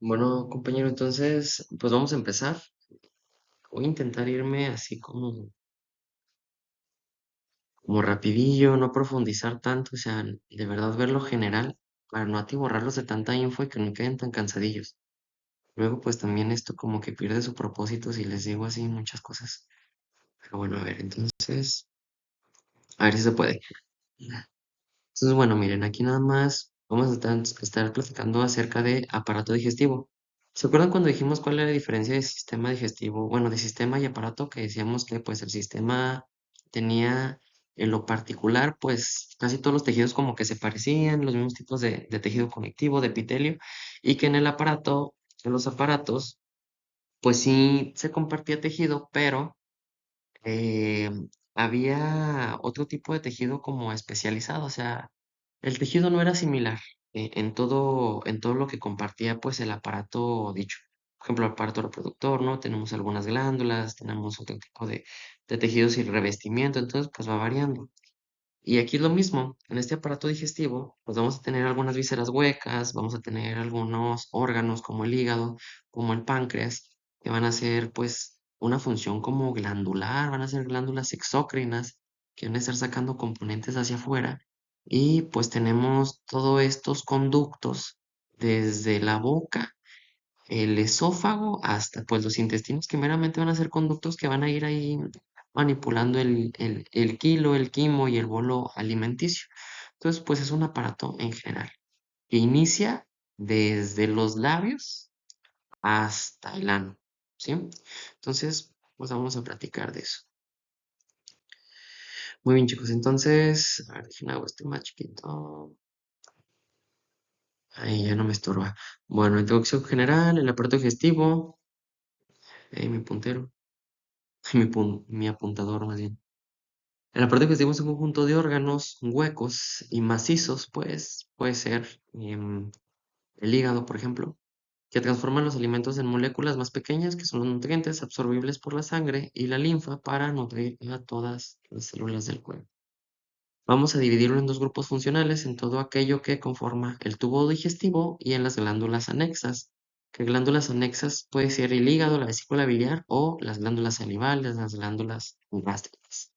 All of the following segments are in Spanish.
Bueno, compañero, entonces, pues vamos a empezar. Voy a intentar irme así como rapidillo, no profundizar tanto, o sea, de verdad ver lo general para no atiborrarlos de tanta info y que no queden tan cansadillos. Luego, pues también esto como que pierde su propósito si les digo así muchas cosas. Pero bueno, a ver, entonces, a ver si se puede. Entonces, bueno, miren, aquí nada más vamos a estar platicando acerca de aparato digestivo. ¿Se acuerdan cuando dijimos cuál era la diferencia de sistema digestivo? Bueno, de sistema y aparato, que decíamos que pues el sistema tenía en lo particular pues casi todos los tejidos como que se parecían, los mismos tipos de tejido conectivo, de epitelio, y que en el aparato, en los aparatos, pues sí se compartía tejido, pero eh, había otro tipo de tejido como especializado, o sea, el tejido no era similar en todo lo que compartía pues el aparato dicho. Por ejemplo, el aparato reproductor, ¿no? Tenemos algunas glándulas, tenemos otro tipo de tejidos y revestimiento, entonces pues va variando. Y aquí es lo mismo, en este aparato digestivo, pues vamos a tener algunas vísceras huecas, vamos a tener algunos órganos como el hígado, como el páncreas, que van a ser pues una función como glandular, van a ser glándulas exócrinas, que van a estar sacando componentes hacia afuera. Y pues tenemos todos estos conductos desde la boca, el esófago hasta pues los intestinos que meramente van a ser conductos que van a ir ahí manipulando el kilo, el quimo y el bolo alimenticio. Entonces, pues es un aparato en general que inicia desde los labios hasta el ano, ¿sí? Entonces, pues vamos a platicar de eso. Muy bien, chicos, entonces, a ver, déjenme hago esto más chiquito. Ahí ya no me estorba. Bueno, introducción general, el aparato digestivo, mi puntero. Mi apuntador más bien. El aparato digestivo es un conjunto de órganos huecos y macizos, pues puede ser el hígado, por ejemplo, que transforman los alimentos en moléculas más pequeñas, que son los nutrientes absorbibles por la sangre y la linfa para nutrir a todas las células del cuerpo. Vamos a dividirlo en dos grupos funcionales, en todo aquello que conforma el tubo digestivo y en las glándulas anexas. Que glándulas anexas puede ser el hígado, la vesícula biliar o las glándulas salivales, las glándulas gástricas.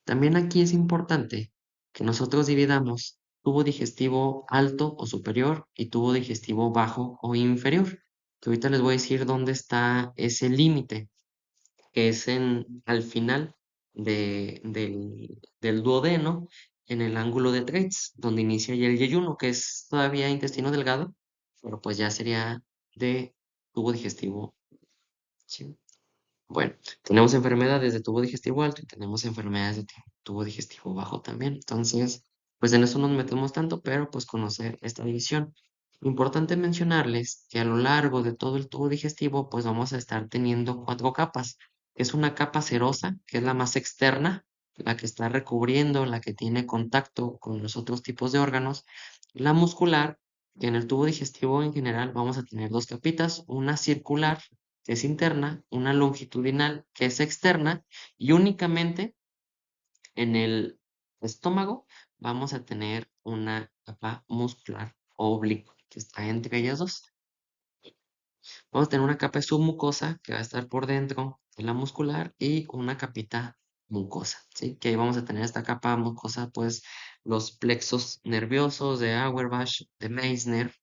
También aquí es importante que nosotros dividamos tubo digestivo alto o superior y tubo digestivo bajo o inferior. Que ahorita les voy a decir dónde está ese límite, que es al final del duodeno, en el ángulo de Treitz, donde inicia ya el yeyuno, que es todavía intestino delgado, pero pues ya sería de tubo digestivo. ¿Sí? Bueno, tenemos enfermedades de tubo digestivo alto y tenemos enfermedades de tubo digestivo bajo también. Entonces, pues en eso no nos metemos tanto, pero pues conocer esta división. Importante mencionarles que a lo largo de todo el tubo digestivo, pues vamos a estar teniendo cuatro capas, que es una capa serosa, que es la más externa, la que está recubriendo, la que tiene contacto con los otros tipos de órganos, la muscular, que en el tubo digestivo en general vamos a tener dos capitas, una circular que es interna, una longitudinal, que es externa, y únicamente en el estómago vamos a tener una capa muscular oblicua, que está entre ellas dos. Vamos a tener una capa submucosa que va a estar por dentro de la muscular y una capita mucosa, ¿sí? Que ahí vamos a tener esta capa mucosa, pues los plexos nerviosos de Auerbach, de Meissner,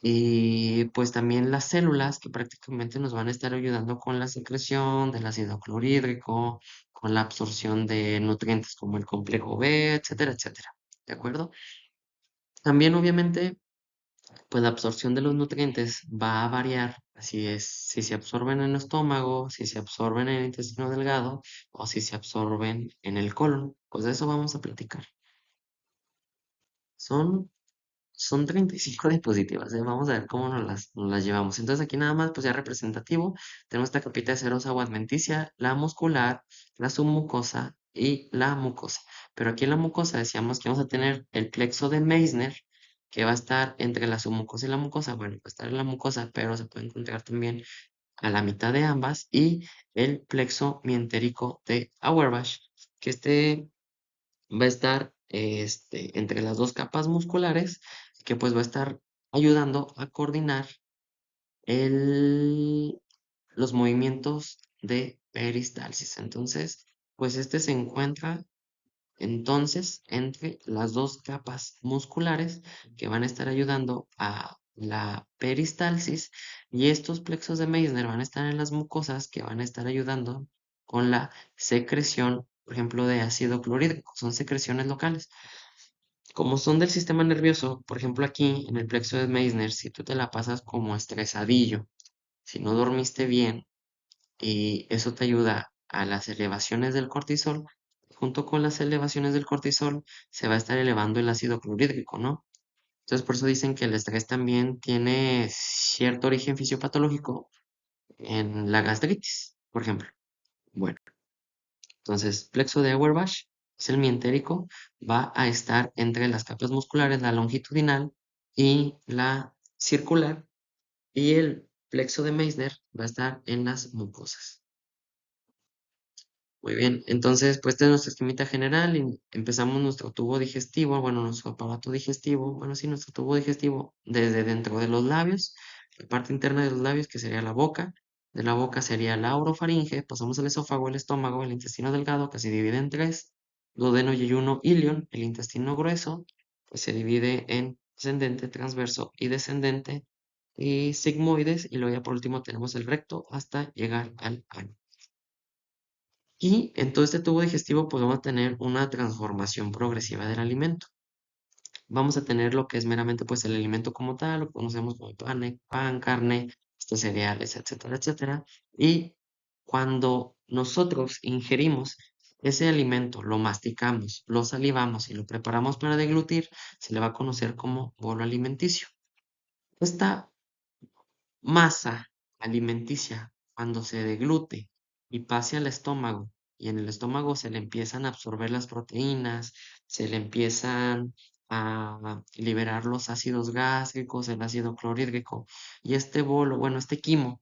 y pues también las células que prácticamente nos van a estar ayudando con la secreción del ácido clorhídrico, con la absorción de nutrientes como el complejo B, etcétera, etcétera. ¿De acuerdo? También obviamente pues la absorción de los nutrientes va a variar, así es, si se absorben en el estómago, si se absorben en el intestino delgado o si se absorben en el colon. Pues de eso vamos a platicar. Son Son 35 diapositivas, ¿eh? Vamos a ver cómo nos las llevamos. Entonces aquí nada más, pues ya representativo, tenemos esta capita de serosa o adventicia, la muscular, la submucosa y la mucosa. Pero aquí en la mucosa decíamos que vamos a tener el plexo de Meissner, que va a estar entre la submucosa y la mucosa. Bueno, va a estar en la mucosa, pero se puede encontrar también a la mitad de ambas. Y el plexo mientérico de Auerbach, que va a estar entre las dos capas musculares, que pues va a estar ayudando a coordinar el, los movimientos de peristalsis. Entonces, pues este se encuentra entonces entre las dos capas musculares que van a estar ayudando a la peristalsis, y estos plexos de Meissner van a estar en las mucosas que van a estar ayudando con la secreción, por ejemplo, de ácido clorhídrico. Son secreciones locales. Como son del sistema nervioso, por ejemplo, aquí en el plexo de Meissner, si tú te la pasas como estresadillo, si no dormiste bien, y eso te ayuda a las elevaciones del cortisol. Junto con las elevaciones del cortisol se va a estar elevando el ácido clorhídrico, ¿no? Entonces por eso dicen que el estrés también tiene cierto origen fisiopatológico en la gastritis, por ejemplo. Bueno, entonces plexo de Auerbach es el mientérico, va a estar entre las capas musculares, la longitudinal y la circular, y el plexo de Meissner va a estar en las mucosas. Muy bien, entonces, pues esta es nuestra esquemita general y empezamos nuestro tubo digestivo, bueno, nuestro aparato digestivo, bueno, sí, nuestro tubo digestivo desde dentro de los labios, la parte interna de los labios que sería la boca, de la boca sería la orofaringe, pasamos al esófago, el estómago, el intestino delgado que se divide en tres, duodeno, yeyuno, ilion, el intestino grueso, pues se divide en ascendente, transverso y descendente y sigmoides, y luego ya por último tenemos el recto hasta llegar al ano. Y en todo este tubo digestivo pues vamos a tener una transformación progresiva del alimento. Vamos a tener lo que es meramente pues el alimento como tal, lo conocemos como pan, carne, estos cereales, etcétera, etcétera. Y cuando nosotros ingerimos ese alimento, lo masticamos, lo salivamos y lo preparamos para deglutir, se le va a conocer como bolo alimenticio. Esta masa alimenticia, cuando se deglute y pase al estómago, y en el estómago se le empiezan a absorber las proteínas, se le empiezan a liberar los ácidos gástricos, el ácido clorhídrico, y este bolo, bueno, este quimo,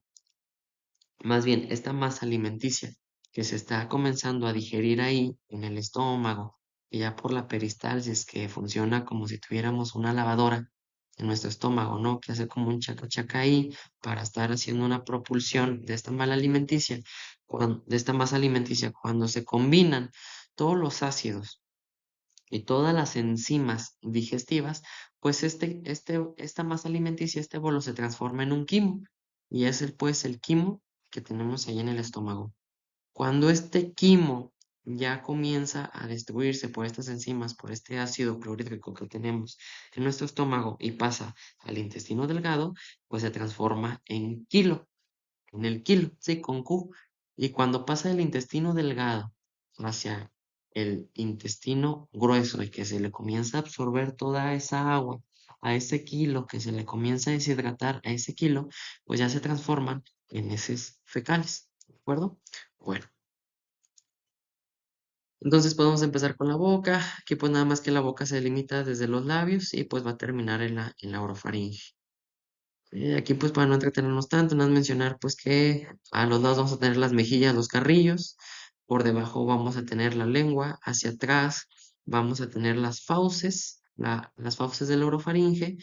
más bien esta masa alimenticia que se está comenzando a digerir ahí en el estómago, y ya por la peristalsis que funciona como si tuviéramos una lavadora en nuestro estómago, ¿no? Que hace como un chaca chaca ahí para estar haciendo una propulsión de esta mala alimenticia, de esta masa alimenticia, cuando se combinan todos los ácidos y todas las enzimas digestivas, pues esta masa alimenticia, este bolo se transforma en un quimo, y es pues el quimo que tenemos ahí en el estómago. Cuando este quimo ya comienza a destruirse por estas enzimas, por este ácido clorhídrico que tenemos en nuestro estómago y pasa al intestino delgado, pues se transforma en kilo, en el kilo, sí, con Q. Y cuando pasa del intestino delgado hacia el intestino grueso y que se le comienza a absorber toda esa agua a ese kilo, que se le comienza a deshidratar a ese kilo, pues ya se transforman en heces fecales, ¿de acuerdo? Bueno, entonces podemos empezar con la boca, que pues nada más que la boca se delimita desde los labios y pues va a terminar en la orofaringe. Aquí pues para no entretenernos tanto, nada más mencionar pues que a los lados vamos a tener las mejillas, los carrillos, por debajo vamos a tener la lengua, hacia atrás vamos a tener las fauces, las fauces del orofaringe,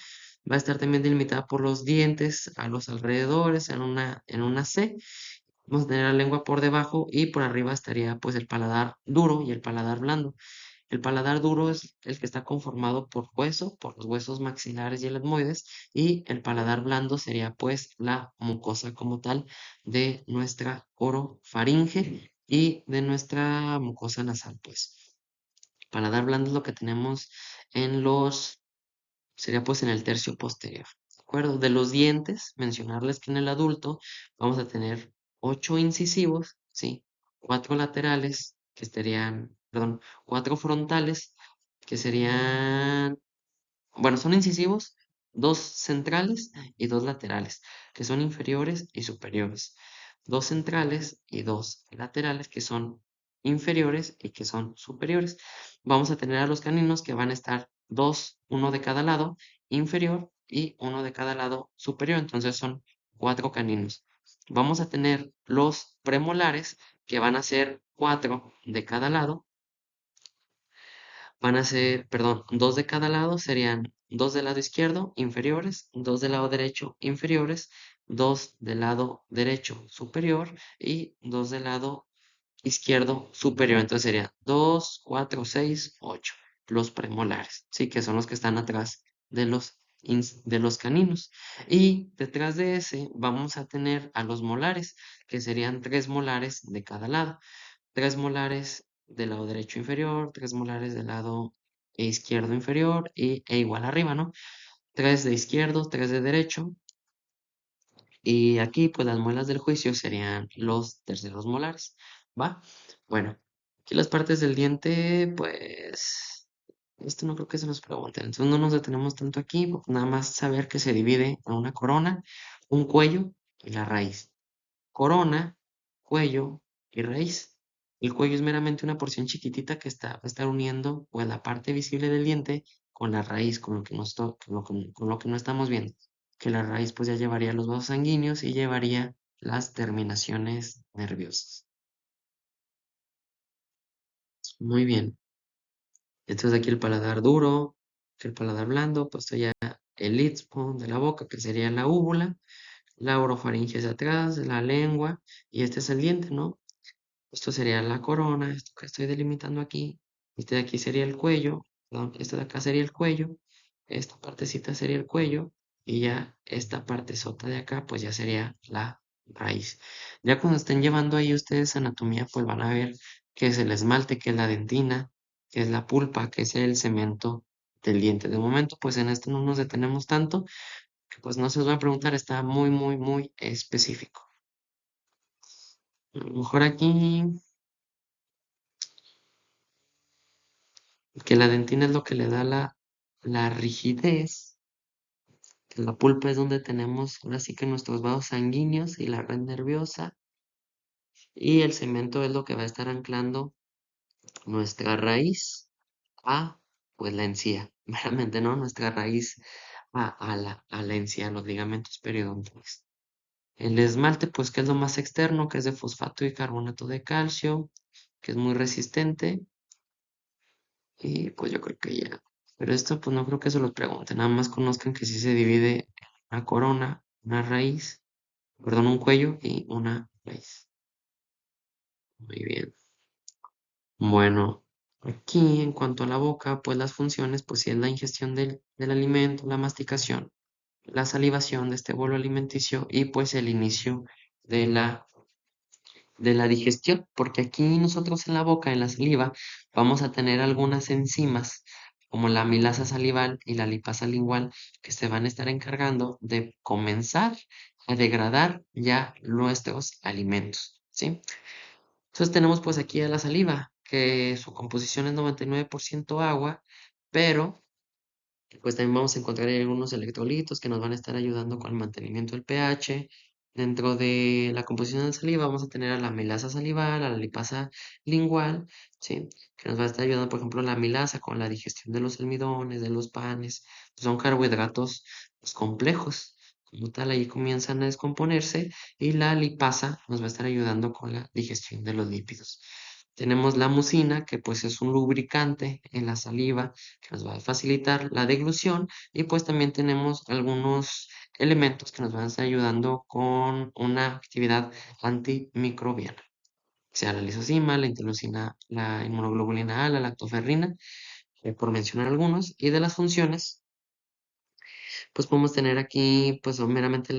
va a estar también delimitada por los dientes a los alrededores en una C. Vamos a tener la lengua por debajo y por arriba estaría pues el paladar duro y el paladar blando. El paladar duro es el que está conformado por hueso, por los huesos maxilares y el etmoides, y el paladar blando sería pues la mucosa como tal de nuestra orofaringe y de nuestra mucosa nasal, pues. Paladar blando es lo que tenemos en sería pues en el tercio posterior. ¿De acuerdo? De los dientes, mencionarles que en el adulto vamos a tener 8 incisivos, ¿sí? 4 laterales, que estarían, perdón, 4 frontales, que serían, bueno, son incisivos, 2 centrales y 2 laterales, que son inferiores y superiores. 2 centrales y 2 laterales, que son inferiores y que son superiores. Vamos a tener a los caninos que van a estar 2, uno de cada lado inferior y uno de cada lado superior. Entonces son 4 caninos. Vamos a tener los premolares que van a ser 4 de cada lado, van a ser, perdón, dos de cada lado serían dos del lado izquierdo inferiores, dos del lado derecho inferiores, dos del lado derecho superior y dos del lado izquierdo superior. Entonces sería 2, 4, 6, 8. Los premolares, sí, que son los que están atrás de los caninos. Y detrás de ese vamos a tener a los molares, que serían 3 molares de cada lado. 3 molares del lado derecho inferior, 3 molares del lado izquierdo inferior e igual arriba, ¿no? 3 de izquierdo, 3 de derecho. Y aquí, pues las muelas del juicio serían los terceros molares, ¿va? Bueno, aquí las partes del diente, pues, esto no creo que se nos pregunte, entonces no nos detenemos tanto aquí, pues, nada más saber que se divide en una corona, un cuello y la raíz. Corona, cuello y raíz. El cuello es meramente una porción chiquitita que va a estar uniendo, pues, la parte visible del diente con la raíz, con lo que con lo que no estamos viendo. Que la raíz pues ya llevaría los vasos sanguíneos y llevaría las terminaciones nerviosas. Muy bien. Entonces aquí el paladar duro, que el paladar blando, pues esto ya el istmo de la boca, que sería la úvula, la orofaringe hacia atrás, la lengua, y este es el diente, ¿no? Esto sería la corona, esto que estoy delimitando aquí. Este de aquí sería el cuello, perdón, este de acá sería el cuello, esta partecita sería el cuello y ya esta parte sota de acá pues ya sería la raíz. Ya cuando estén llevando ahí ustedes anatomía pues van a ver qué es el esmalte, qué es la dentina, qué es la pulpa, qué es el cemento del diente. De momento pues en esto no nos detenemos tanto, que pues no se os va a preguntar, está muy muy muy específico. A lo mejor aquí que la dentina es lo que le da la rigidez, que la pulpa es donde tenemos ahora sí que nuestros vasos sanguíneos y la red nerviosa, y el cemento es lo que va a estar anclando nuestra raíz a, pues, la encía, meramente, ¿no? Nuestra raíz a la encía, los ligamentos periodontales. El esmalte, pues, que es lo más externo, que es de fosfato y carbonato de calcio, que es muy resistente. Y pues yo creo que ya. Pero esto pues no creo que se lo pregunten. Nada más conozcan que sí se divide una corona, una raíz, perdón, un cuello y una raíz. Muy bien. Bueno, aquí en cuanto a la boca, pues las funciones, pues sí es la ingestión del alimento, la masticación, la salivación de este bolo alimenticio y pues el inicio de la digestión, porque aquí nosotros en la boca, en la saliva, vamos a tener algunas enzimas como la amilasa salival y la lipasa lingual que se van a estar encargando de comenzar a degradar ya nuestros alimentos, ¿sí? Entonces tenemos pues aquí a la saliva, que su composición es 99% agua, pero pues también vamos a encontrar ahí algunos electrolitos que nos van a estar ayudando con el mantenimiento del pH. Dentro de la composición de saliva vamos a tener a la amilasa salival, a la lipasa lingual, ¿sí? Que nos va a estar ayudando, por ejemplo, la amilasa con la digestión de los almidones, de los panes. Son carbohidratos pues, complejos. Como tal, ahí comienzan a descomponerse y la lipasa nos va a estar ayudando con la digestión de los lípidos. Tenemos la mucina, que pues es un lubricante en la saliva que nos va a facilitar la deglución y pues también tenemos algunos elementos que nos van a estar ayudando con una actividad antimicrobiana, sea la lisozima, la interleucina, la inmunoglobulina A, la lactoferrina, por mencionar algunos, y de las funciones, pues podemos tener aquí pues meramente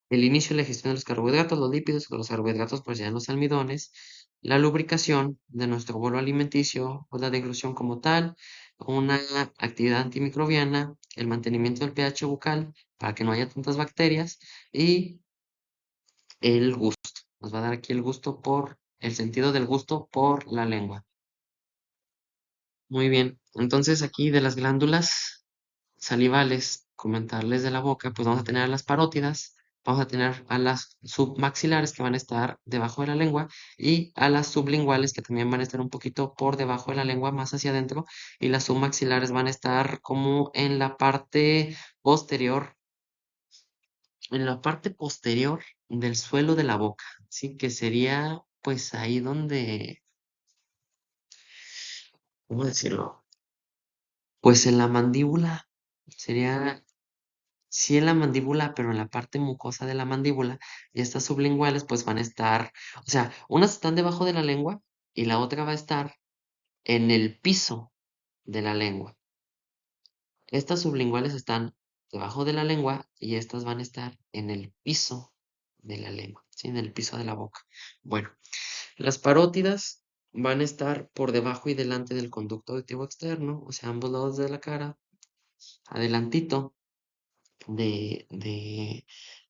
el inicio y la gestión de los carbohidratos, los lípidos, los carbohidratos pues ya en los almidones, la lubricación de nuestro bolo alimenticio, pues la deglución como tal, una actividad antimicrobiana, el mantenimiento del pH bucal para que no haya tantas bacterias y el gusto. Nos va a dar aquí el sentido del gusto por la lengua. Muy bien, entonces aquí de las glándulas salivales, comentarles de la boca, pues vamos a tener a las parótidas, vamos a tener a las submaxilares que van a estar debajo de la lengua y a las sublinguales que también van a estar un poquito por debajo de la lengua, más hacia adentro, y las submaxilares van a estar como en la parte posterior del suelo de la boca, ¿sí? Que sería pues ahí donde, ¿cómo decirlo? Pues en la mandíbula Sería sí en la mandíbula, pero en la parte mucosa de la mandíbula. Y estas sublinguales pues van a estar, o sea, unas están debajo de la lengua y la otra va a estar en el piso de la lengua. Estas sublinguales están debajo de la lengua y estas van a estar en el piso de la lengua, ¿sí? En el piso de la boca. Bueno, las parótidas van a estar por debajo y delante del conducto auditivo externo, o sea, ambos lados de la cara, adelantito de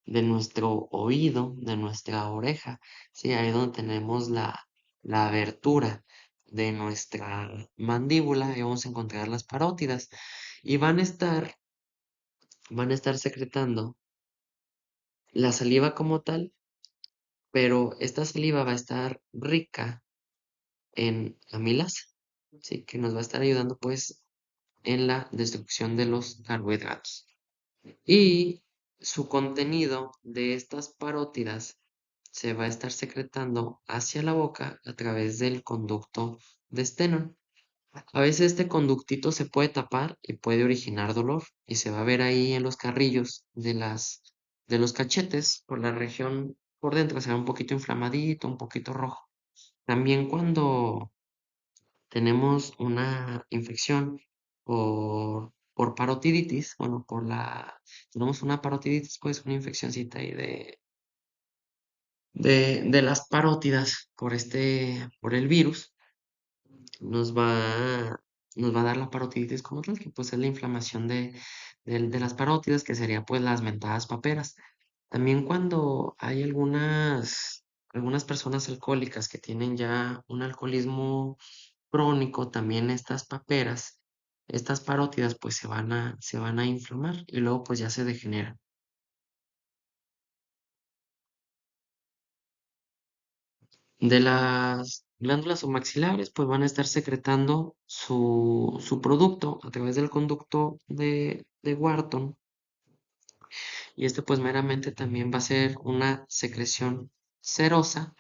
nuestro oído, de nuestra oreja, ¿sí? Ahí donde tenemos la abertura de nuestra mandíbula y vamos a encontrar las parótidas y van a estar secretando la saliva como tal, pero esta saliva va a estar rica en amilasa, ¿sí? Que nos va a estar ayudando pues en la destrucción de los carbohidratos. Y su contenido de estas parótidas se va a estar secretando hacia la boca a través del conducto de Stenon. A veces este conductito se puede tapar y puede originar dolor y se va a ver ahí en los carrillos de los cachetes por la región por dentro, se ve un poquito inflamadito, un poquito rojo. También cuando tenemos una infección por parotiditis, bueno, tenemos una parotiditis, pues una infeccióncita ahí de las parótidas por el virus, nos va, nos va a dar la parotiditis como tal, que pues es la inflamación de las parótidas, que sería pues las mentadas paperas. También cuando hay algunas personas alcohólicas que tienen ya un alcoholismo crónico, también estas paperas, estas parótidas, pues se van a inflamar y luego pues ya se degeneran. De las glándulas submaxilares, pues van a estar secretando su producto a través del conducto de Wharton y este pues meramente también va a ser una secreción serosa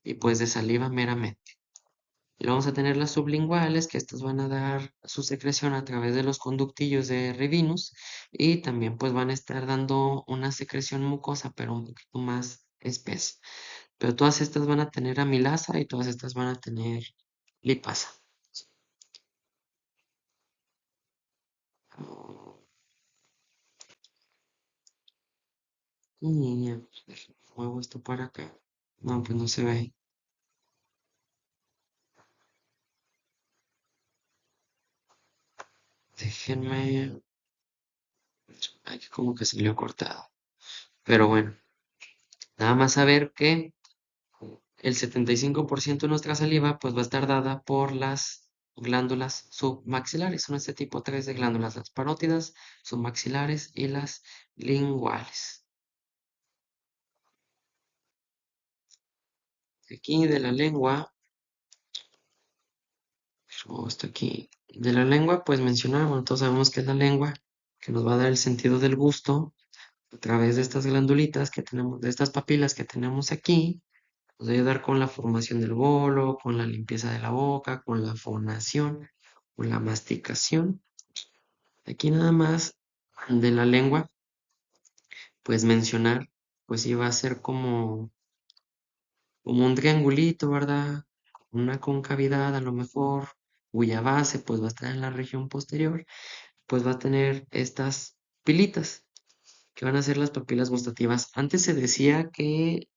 y pues de saliva meramente. Y vamos a tener las sublinguales, que estas van a dar su secreción a través de los conductillos de Rivinus y también pues van a estar dando una secreción mucosa, pero un poquito más espesa. Pero todas estas van a tener amilasa y todas estas van a tener lipasa. Y muevo esto para acá. No, pues no se ve. Déjenme. Aquí como que salió cortado. Pero bueno, nada más saber que el 75% de nuestra saliva pues va a estar dada por las glándulas submaxilares. Son este tipo 3 de glándulas, las parótidas, submaxilares y las linguales. Aquí de la lengua, esto aquí, de la lengua pues mencionar, bueno, todos sabemos que es la lengua, que nos va a dar el sentido del gusto a través de estas glandulitas que tenemos, de estas papilas que tenemos aquí. Nos va a ayudar con la formación del bolo, con la limpieza de la boca, con la fonación, con la masticación. Aquí nada más de la lengua, pues mencionar, pues iba a ser como un triangulito, ¿verdad? Una concavidad a lo mejor, cuya base pues va a estar en la región posterior, pues va a tener estas pilitas, que van a ser las papilas gustativas. Antes se decía que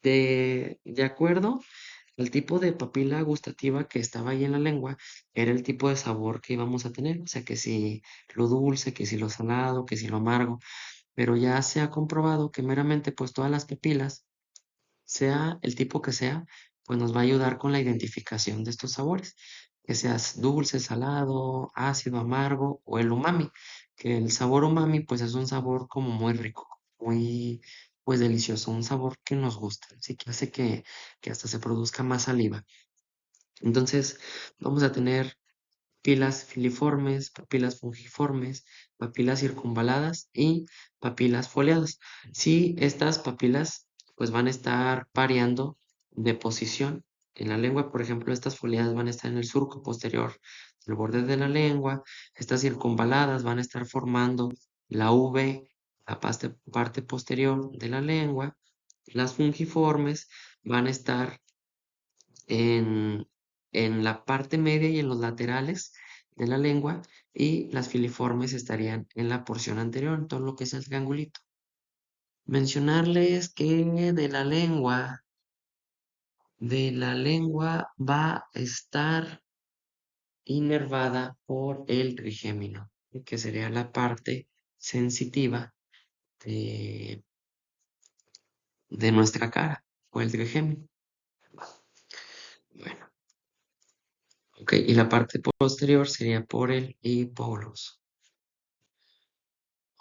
de acuerdo al tipo de papila gustativa que estaba ahí en la lengua, era el tipo de sabor que íbamos a tener. O sea, que si lo dulce, que si lo salado, que si lo amargo. Pero ya se ha comprobado que meramente pues todas las papilas, sea el tipo que sea, pues nos va a ayudar con la identificación de estos sabores. Que seas dulce, salado, ácido, amargo o el umami. Que el sabor umami pues es un sabor como muy rico, muy pues delicioso, un sabor que nos gusta, así que hace que hasta se produzca más saliva. Entonces, vamos a tener papilas filiformes, papilas fungiformes, papilas circunvaladas y papilas foliadas. Sí, estas papilas pues van a estar variando de posición En la lengua, por ejemplo, estas foliadas van a estar en el surco posterior del borde de la lengua. Estas circunvaladas van a estar formando la V, la parte posterior de la lengua. Las fungiformes van a estar en, en la parte media y en los laterales de la lengua, y las filiformes estarían en la porción anterior, en todo lo que es el triangulito. Mencionarles que de la lengua va a estar inervada por el trigémino, que sería la parte sensitiva de, de nuestra cara, o el trigémino. Bueno, ok, y la parte posterior sería por el hipogloso.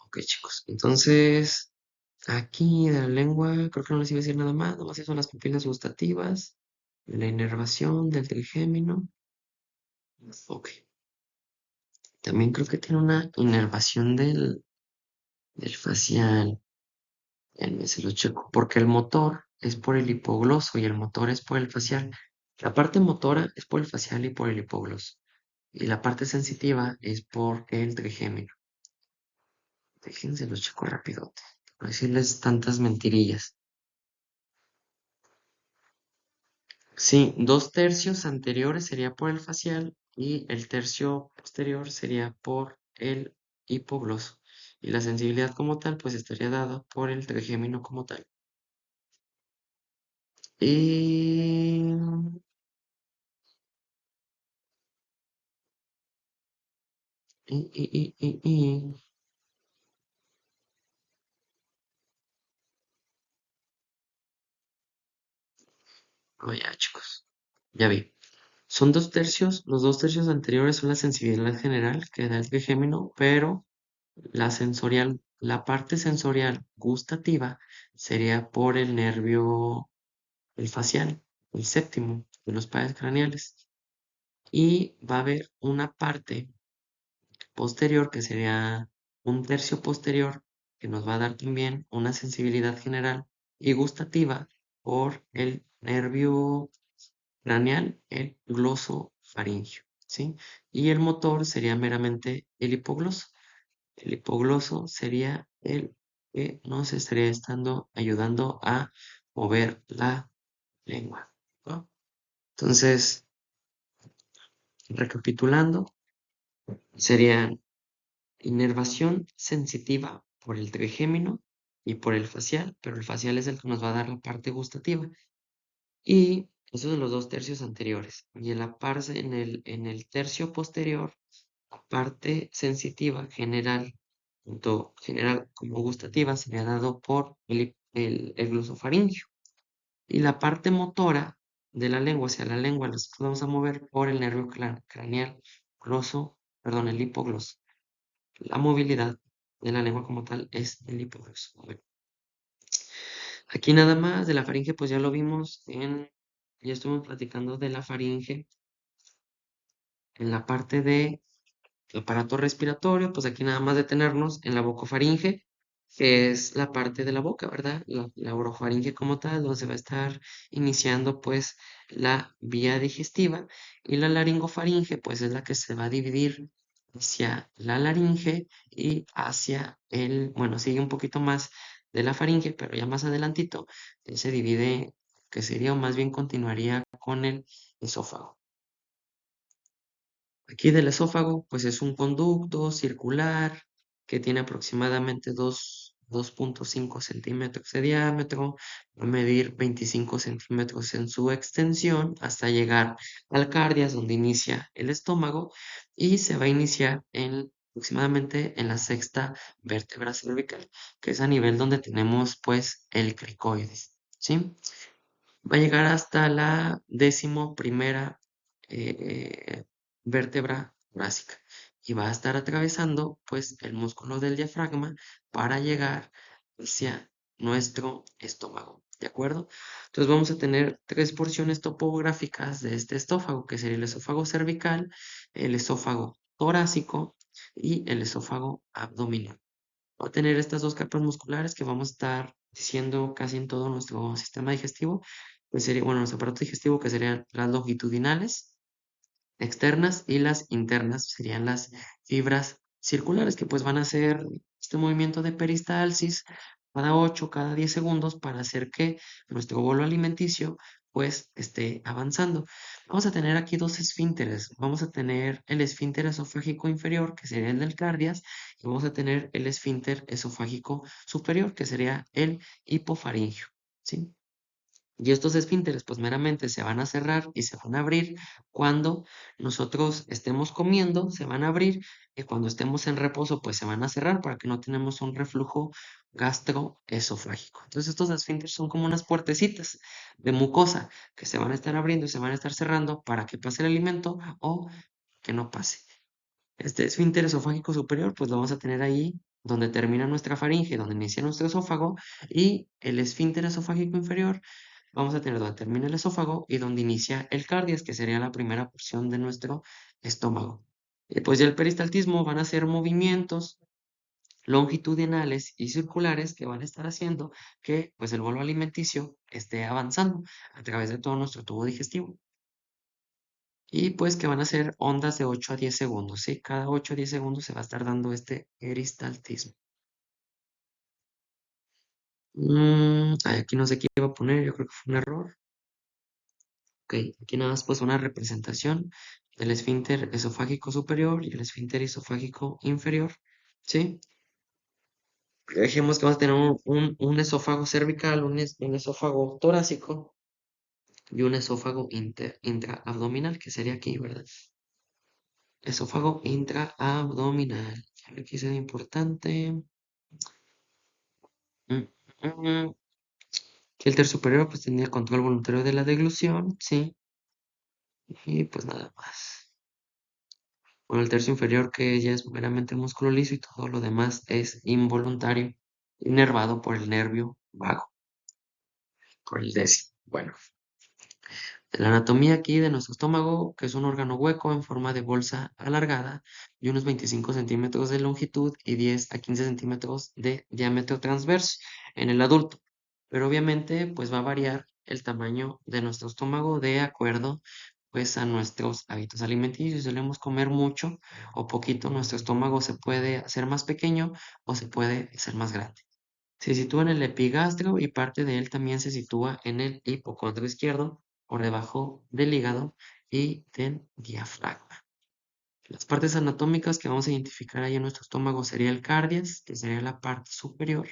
Ok, chicos, entonces aquí de la lengua creo que no les iba a decir nada más, nomás son las pupilas gustativas, la inervación del trigémino. Ok, también creo que tiene una inervación del facial. Se lo checo, porque el motor es por el hipogloso y el motor es por el facial. La parte motora es por el facial y por el hipogloso. Y la parte sensitiva es por el trigémino. Déjense lo checo rápido. No decirles tantas mentirillas. Sí, 2 tercios anteriores sería por el facial y el tercio posterior sería por el hipogloso. Y la sensibilidad como tal, pues estaría dada por el trigémino como tal. Y y oh, ya, chicos. Ya vi. Son 2 tercios. Los 2 tercios anteriores son la sensibilidad general que da el trigémino, pero la parte sensorial gustativa sería por el nervio, el facial, el séptimo de los pares craneales. Y va a haber una parte posterior que sería un tercio posterior que nos va a dar también una sensibilidad general y gustativa por el nervio craneal, el glosofaringio, ¿sí? Y el motor sería meramente el hipogloso. El hipogloso sería el que nos estaría ayudando a mover la lengua, ¿no? Entonces, recapitulando, serían inervación sensitiva por el trigémino y por el facial, pero el facial es el que nos va a dar la parte gustativa. Y esos son los 2 tercios anteriores. Y en el tercio posterior, la parte sensitiva general, tanto general como gustativa, sería dado por el glosofaringio. Y la parte motora de la lengua, hacia la lengua, las vamos a mover por el nervio craneal, el hipogloso. La movilidad de la lengua como tal es el hipogloso. Bueno, aquí nada más de la faringe, pues ya lo vimos ya estuvimos platicando de la faringe en la parte de aparato respiratorio, pues aquí nada más detenernos en la bocofaringe, que es la parte de la boca, ¿verdad? La orofaringe como tal, donde se va a estar iniciando pues la vía digestiva, y la laringofaringe pues es la que se va a dividir hacia la laringe y bueno, sigue un poquito más de la faringe, pero ya más adelantito se divide, que sería o más bien continuaría con el esófago. Aquí del esófago, pues es un conducto circular que tiene aproximadamente 2.5 centímetros de diámetro, va a medir 25 centímetros en su extensión hasta llegar al cardias, donde inicia el estómago, y se va a iniciar aproximadamente en la sexta vértebra cervical, que es a nivel donde tenemos pues el cricoides, ¿sí? Va a llegar hasta la 11ª eh, vértebra torácica y va a estar atravesando pues el músculo del diafragma para llegar hacia nuestro estómago, ¿de acuerdo? Entonces vamos a tener 3 porciones topográficas de este esófago, que sería el esófago cervical, el esófago torácico y el esófago abdominal. Va a tener estas 2 capas musculares que vamos a estar diciendo casi en todo nuestro sistema digestivo, pues sería, bueno, los aparatos digestivos que serían las longitudinales, externas, y las internas serían las fibras circulares, que pues van a hacer este movimiento de peristalsis cada 8, cada 10 segundos para hacer que nuestro bolo alimenticio pues esté avanzando. Vamos a tener aquí dos esfínteres. Vamos a tener el esfínter esofágico inferior, que sería el del cardias, y vamos a tener el esfínter esofágico superior, que sería el hipofaringio, ¿sí? Y estos esfínteres pues meramente se van a cerrar y se van a abrir cuando nosotros estemos comiendo, se van a abrir, y cuando estemos en reposo pues se van a cerrar para que no tenemos un reflujo gastroesofágico. Entonces estos esfínteres son como unas puertecitas de mucosa que se van a estar abriendo y se van a estar cerrando para que pase el alimento o que no pase. Este esfínter esofágico superior pues lo vamos a tener ahí donde termina nuestra faringe, donde inicia nuestro esófago, y el esfínter esofágico inferior vamos a tener donde termina el esófago y donde inicia el cardias, que sería la primera porción de nuestro estómago. Pues ya el peristaltismo van a ser movimientos longitudinales y circulares que van a estar haciendo que pues el bolo alimenticio esté avanzando a través de todo nuestro tubo digestivo. Y pues que van a ser ondas de 8 a 10 segundos, ¿sí? Cada 8 a 10 segundos se va a estar dando este peristaltismo. Ay, aquí no sé qué iba a poner, yo creo que fue un error. Ok, aquí nada más pues una representación del esfínter esofágico superior y el esfínter esofágico inferior, ¿sí? Dejemos que vamos a tener un esófago cervical, un esófago torácico y un esófago intraabdominal, que sería aquí, ¿verdad? Esófago intraabdominal. Aquí es importante. Mm, mm, que el tercio superior pues tenía control voluntario de la deglución, ¿sí? Y pues nada más. Bueno, el tercio inferior que ya es meramente músculo liso y todo lo demás es involuntario, inervado por el nervio vago, por el décimo. Bueno, la anatomía aquí de nuestro estómago, que es un órgano hueco en forma de bolsa alargada y unos 25 centímetros de longitud y 10 a 15 centímetros de diámetro transverso en el adulto. Pero obviamente pues va a variar el tamaño de nuestro estómago de acuerdo pues a nuestros hábitos alimenticios. Si solemos comer mucho o poquito, nuestro estómago se puede hacer más pequeño o se puede hacer más grande. Se sitúa en el epigastrio y parte de él también se sitúa en el hipocondrio izquierdo por debajo del hígado y del diafragma. Las partes anatómicas que vamos a identificar ahí en nuestro estómago sería el cardias, que sería la parte superior,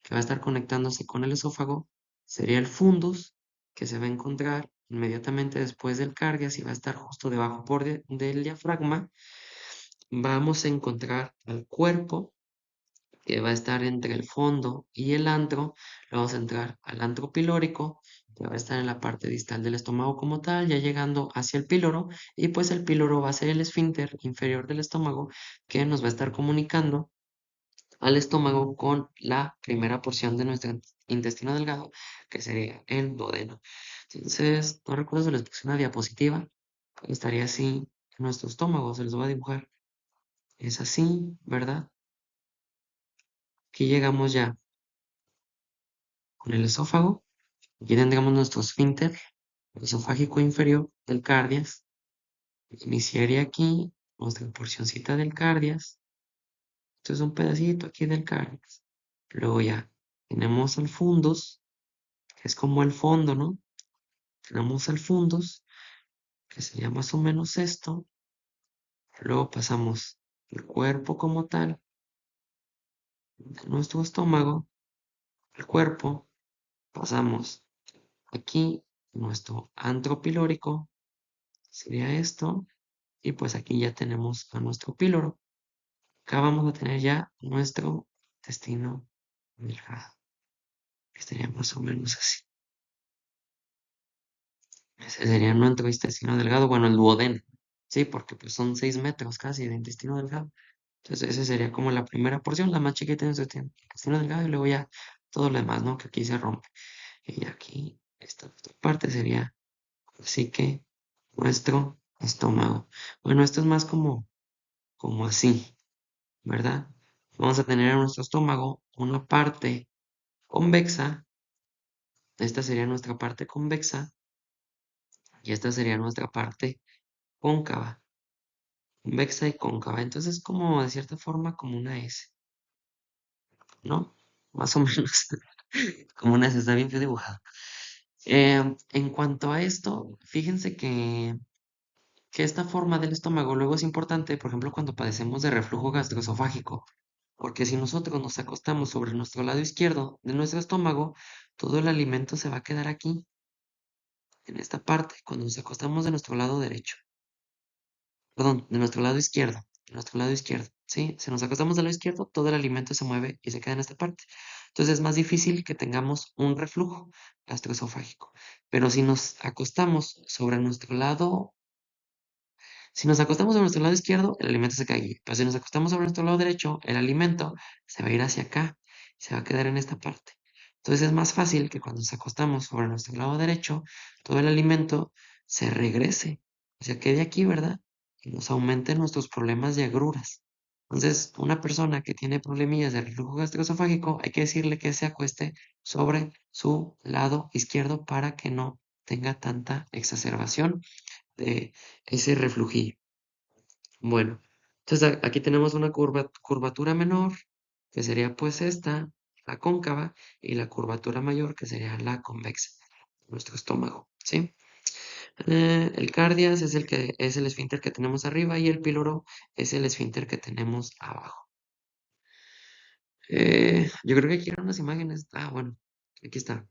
que va a estar conectándose con el esófago. Sería el fundus, que se va a encontrar inmediatamente después del cardias y va a estar justo debajo del diafragma. Vamos a encontrar el cuerpo, que va a estar entre el fondo y el antro. Le vamos a entrar al antro pilórico, que va a estar en la parte distal del estómago como tal, ya llegando hacia el píloro, y pues el píloro va a ser el esfínter inferior del estómago que nos va a estar comunicando al estómago con la primera porción de nuestro intestino delgado, que sería el duodeno. Entonces, no recuerdo si les puse una diapositiva, estaría así en nuestro estómago, se los voy a dibujar. Es así, ¿verdad? Aquí llegamos ya con el esófago. Aquí tendríamos nuestro esfínter esofágico inferior del cardias. Iniciaría aquí nuestra porcioncita del cardias. Esto es un pedacito aquí del cardias. Luego ya tenemos el fundus, que es como el fondo, ¿no? Tenemos el fundus, que sería más o menos esto. Luego pasamos el cuerpo como tal, de nuestro estómago, el cuerpo. Pasamos aquí nuestro antro pilórico, sería esto. Y pues aquí ya tenemos a nuestro píloro. Acá vamos a tener ya nuestro intestino delgado, que sería más o menos así. Ese sería nuestro intestino delgado, bueno, el duodeno, sí, porque pues son 6 metros casi de intestino delgado. Entonces esa sería como la primera porción, la más chiquita de nuestro intestino delgado, y luego ya todo lo demás, ¿no? Que aquí se rompe. Y aquí esta otra parte sería así que nuestro estómago. Bueno, esto es más como así, ¿verdad? Vamos a tener en nuestro estómago una parte convexa esta sería nuestra parte convexa y esta sería nuestra parte cóncava. Convexa y cóncava. Entonces, como de cierta forma, como una S, ¿no? Más o menos, como una S, está bien feo dibujado. En cuanto a esto, fíjense que esta forma del estómago luego es importante, por ejemplo, cuando padecemos de reflujo gastroesofágico, porque si nosotros nos acostamos sobre nuestro lado izquierdo de nuestro estómago, todo el alimento se va a quedar aquí, en esta parte, cuando nos acostamos de nuestro lado derecho, perdón, de nuestro lado izquierdo, de nuestro lado izquierdo, ¿sí? Si nos acostamos del lado izquierdo, todo el alimento se mueve y se queda en esta parte. Entonces es más difícil que tengamos un reflujo gastroesofágico. Pero si nos acostamos sobre nuestro lado Si nos acostamos sobre nuestro lado izquierdo, el alimento se cae aquí. Pero si nos acostamos sobre nuestro lado derecho, el alimento se va a ir hacia acá y se va a quedar en esta parte. Entonces es más fácil que cuando nos acostamos sobre nuestro lado derecho, todo el alimento se regrese, o sea, quede aquí, ¿verdad? Y nos aumenten nuestros problemas de agruras. Entonces, una persona que tiene problemillas de reflujo gastroesofágico, hay que decirle que se acueste sobre su lado izquierdo para que no tenga tanta exacerbación de ese reflujillo. Bueno, entonces aquí tenemos una curvatura menor, que sería pues esta, la cóncava, y la curvatura mayor, que sería la convexa, nuestro estómago, ¿sí? El cardias es el esfínter que tenemos arriba y el píloro es el esfínter que tenemos abajo. Yo creo que aquí eran unas imágenes. Bueno, aquí está.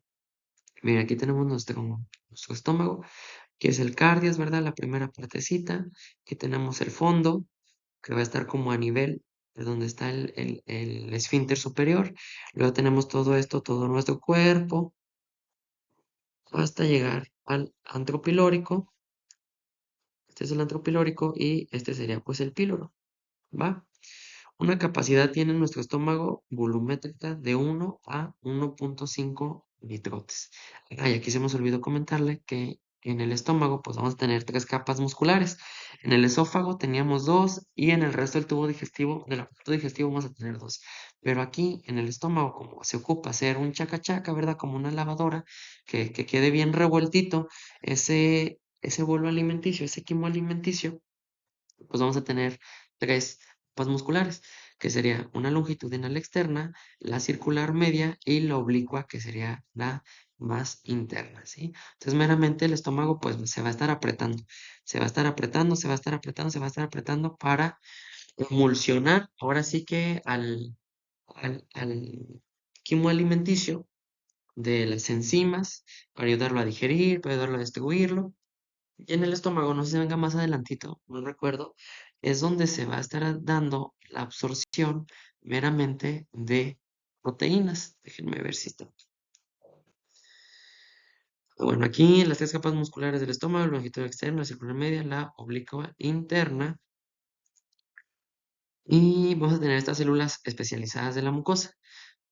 Miren, aquí tenemos nuestro estómago, que es el cardias, ¿verdad? La primera partecita. Aquí tenemos el fondo, que va a estar como a nivel de donde está el esfínter superior. Luego tenemos todo esto, todo nuestro cuerpo, hasta llegar al antropilórico. Este es el antropilórico y este sería pues el píloro, ¿va? Una capacidad tiene nuestro estómago volumétrica de 1 a 1,5 litrotes. Y aquí se nos olvidó comentarle que en el estómago pues vamos a tener tres capas musculares. En el esófago teníamos dos y en el resto del aparato digestivo vamos a tener dos. Pero aquí en el estómago, como se ocupa hacer un chaca-chaca, ¿verdad? Como una lavadora, que quede bien revueltito ese bolo alimenticio, ese quimo alimenticio, pues vamos a tener tres capas musculares, que sería una longitudinal externa, la circular media y la oblicua, que sería la más interna, ¿sí? Entonces, meramente el estómago, pues se va a estar apretando, se va a estar apretando, se va a estar apretando, se va a estar apretando para emulsionar, ahora sí que al quimo alimenticio de las enzimas, para ayudarlo a digerir, para ayudarlo a distribuirlo, y en el estómago, no sé si venga más adelantito, no recuerdo, es donde se va a estar dando la absorción meramente de proteínas. Déjenme ver si está. Bueno, aquí las tres capas musculares del estómago, la longitud externa, la circular media, la oblicua interna. Y vamos a tener estas células especializadas de la mucosa.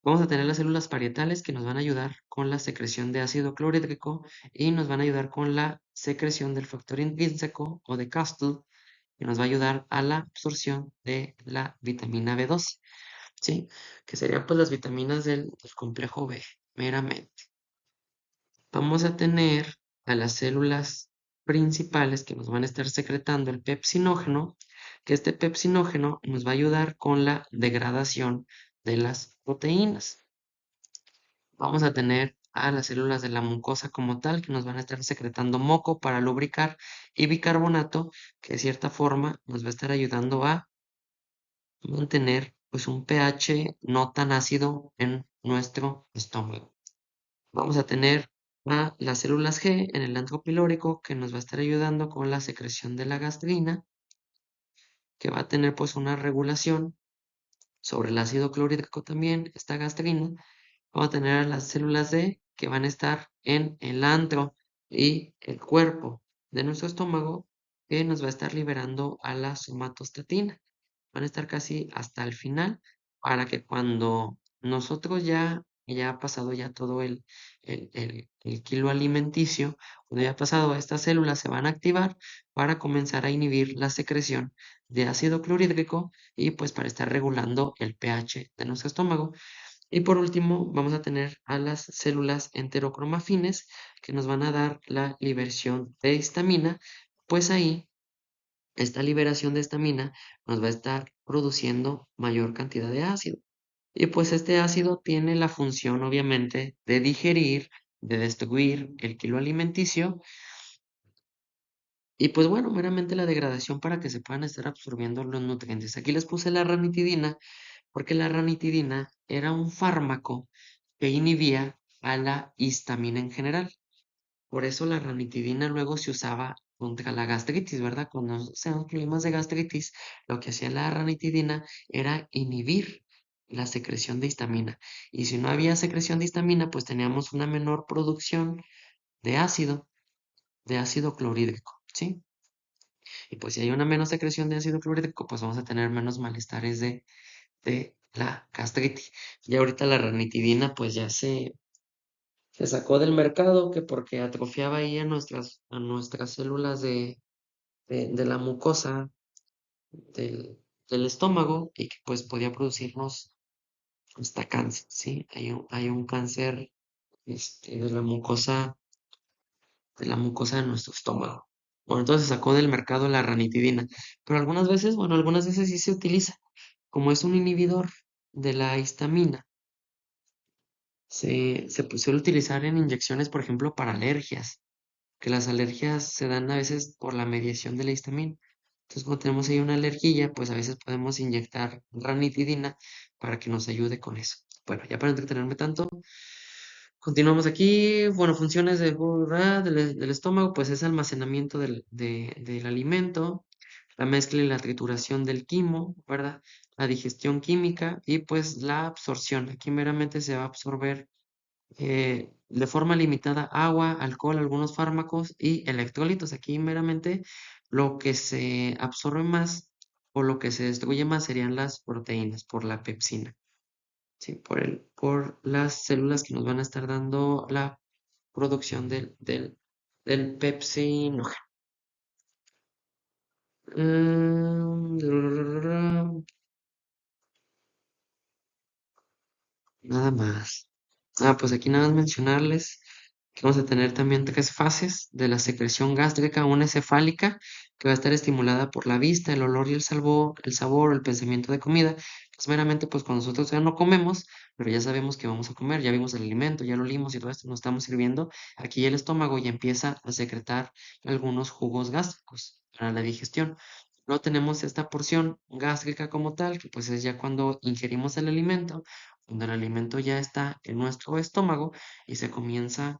Vamos a tener las células parietales que nos van a ayudar con la secreción de ácido clorhídrico y nos van a ayudar con la secreción del factor intrínseco o de Castle, que nos va a ayudar a la absorción de la vitamina B12, ¿sí? Que serían pues las vitaminas del complejo B, meramente. Vamos a tener a las células principales que nos van a estar secretando el pepsinógeno, que este pepsinógeno nos va a ayudar con la degradación de las proteínas. Vamos a tener a las células de la mucosa como tal, que nos van a estar secretando moco para lubricar, y bicarbonato, que de cierta forma nos va a estar ayudando a mantener pues un pH no tan ácido en nuestro estómago. Vamos a tener a las células G en el antro pilórico, que nos va a estar ayudando con la secreción de la gastrina, que va a tener pues una regulación sobre el ácido clorhídrico también, esta gastrina. Vamos a tener a las células D, que van a estar en el antro y el cuerpo de nuestro estómago, que nos va a estar liberando a la somatostatina. Van a estar casi hasta el final, para que cuando nosotros ya ha pasado ya todo el kilo alimenticio, cuando ya ha pasado, estas células se van a activar para comenzar a inhibir la secreción de ácido clorhídrico y pues para estar regulando el pH de nuestro estómago. Y por último, vamos a tener a las células enterocromafines que nos van a dar la liberación de histamina, pues ahí esta liberación de estamina nos va a estar produciendo mayor cantidad de ácido. Y pues este ácido tiene la función, obviamente, de digerir, de destruir el kilo alimenticio y pues bueno, meramente la degradación para que se puedan estar absorbiendo los nutrientes. Aquí les puse la ranitidina porque la ranitidina era un fármaco que inhibía a la histamina en general. Por eso la ranitidina luego se usaba contra la gastritis, ¿verdad? Cuando se dan problemas de gastritis, lo que hacía la ranitidina era inhibir la secreción de histamina. Y si no había secreción de histamina, pues teníamos una menor producción de ácido clorhídrico, ¿sí? Y pues si hay una menos secreción de ácido clorhídrico, pues vamos a tener menos malestares de la gastritis. Y ahorita la ranitidina, pues ya se sacó del mercado que porque atrofiaba ahí a nuestras células de la mucosa del, del estómago y que pues podía producirnos hasta cáncer, ¿sí? Hay un cáncer de la mucosa de nuestro estómago. Bueno, entonces se sacó del mercado la ranitidina, pero algunas veces sí se utiliza, como es un inhibidor de la histamina. Suele utilizar en inyecciones, por ejemplo, para alergias, que las alergias se dan a veces por la mediación de la histamina. Entonces, cuando tenemos ahí una alergia, pues a veces podemos inyectar ranitidina para que nos ayude con eso. Bueno, ya para no entretenerme tanto, continuamos aquí. Bueno, funciones del estómago, pues es almacenamiento del alimento, la mezcla y la trituración del quimo, ¿verdad? La digestión química y pues la absorción. Aquí meramente se va a absorber de forma limitada agua, alcohol, algunos fármacos y electrolitos. Aquí meramente lo que se absorbe más o lo que se destruye más serían las proteínas por la pepsina, ¿sí? Por las células que nos van a estar dando la producción del pepsinógeno. Nada más. Pues aquí nada más mencionarles que vamos a tener también tres fases de la secreción gástrica, una es cefálica, que va a estar estimulada por la vista, el olor y el sabor o el pensamiento de comida, que es meramente pues cuando nosotros ya no comemos, pero ya sabemos que vamos a comer, ya vimos el alimento, ya lo olimos y todo esto nos estamos sirviendo, aquí el estómago ya empieza a secretar algunos jugos gástricos para la digestión. Luego tenemos esta porción gástrica como tal, que pues es ya cuando ingerimos el alimento, cuando el alimento ya está en nuestro estómago y se comienza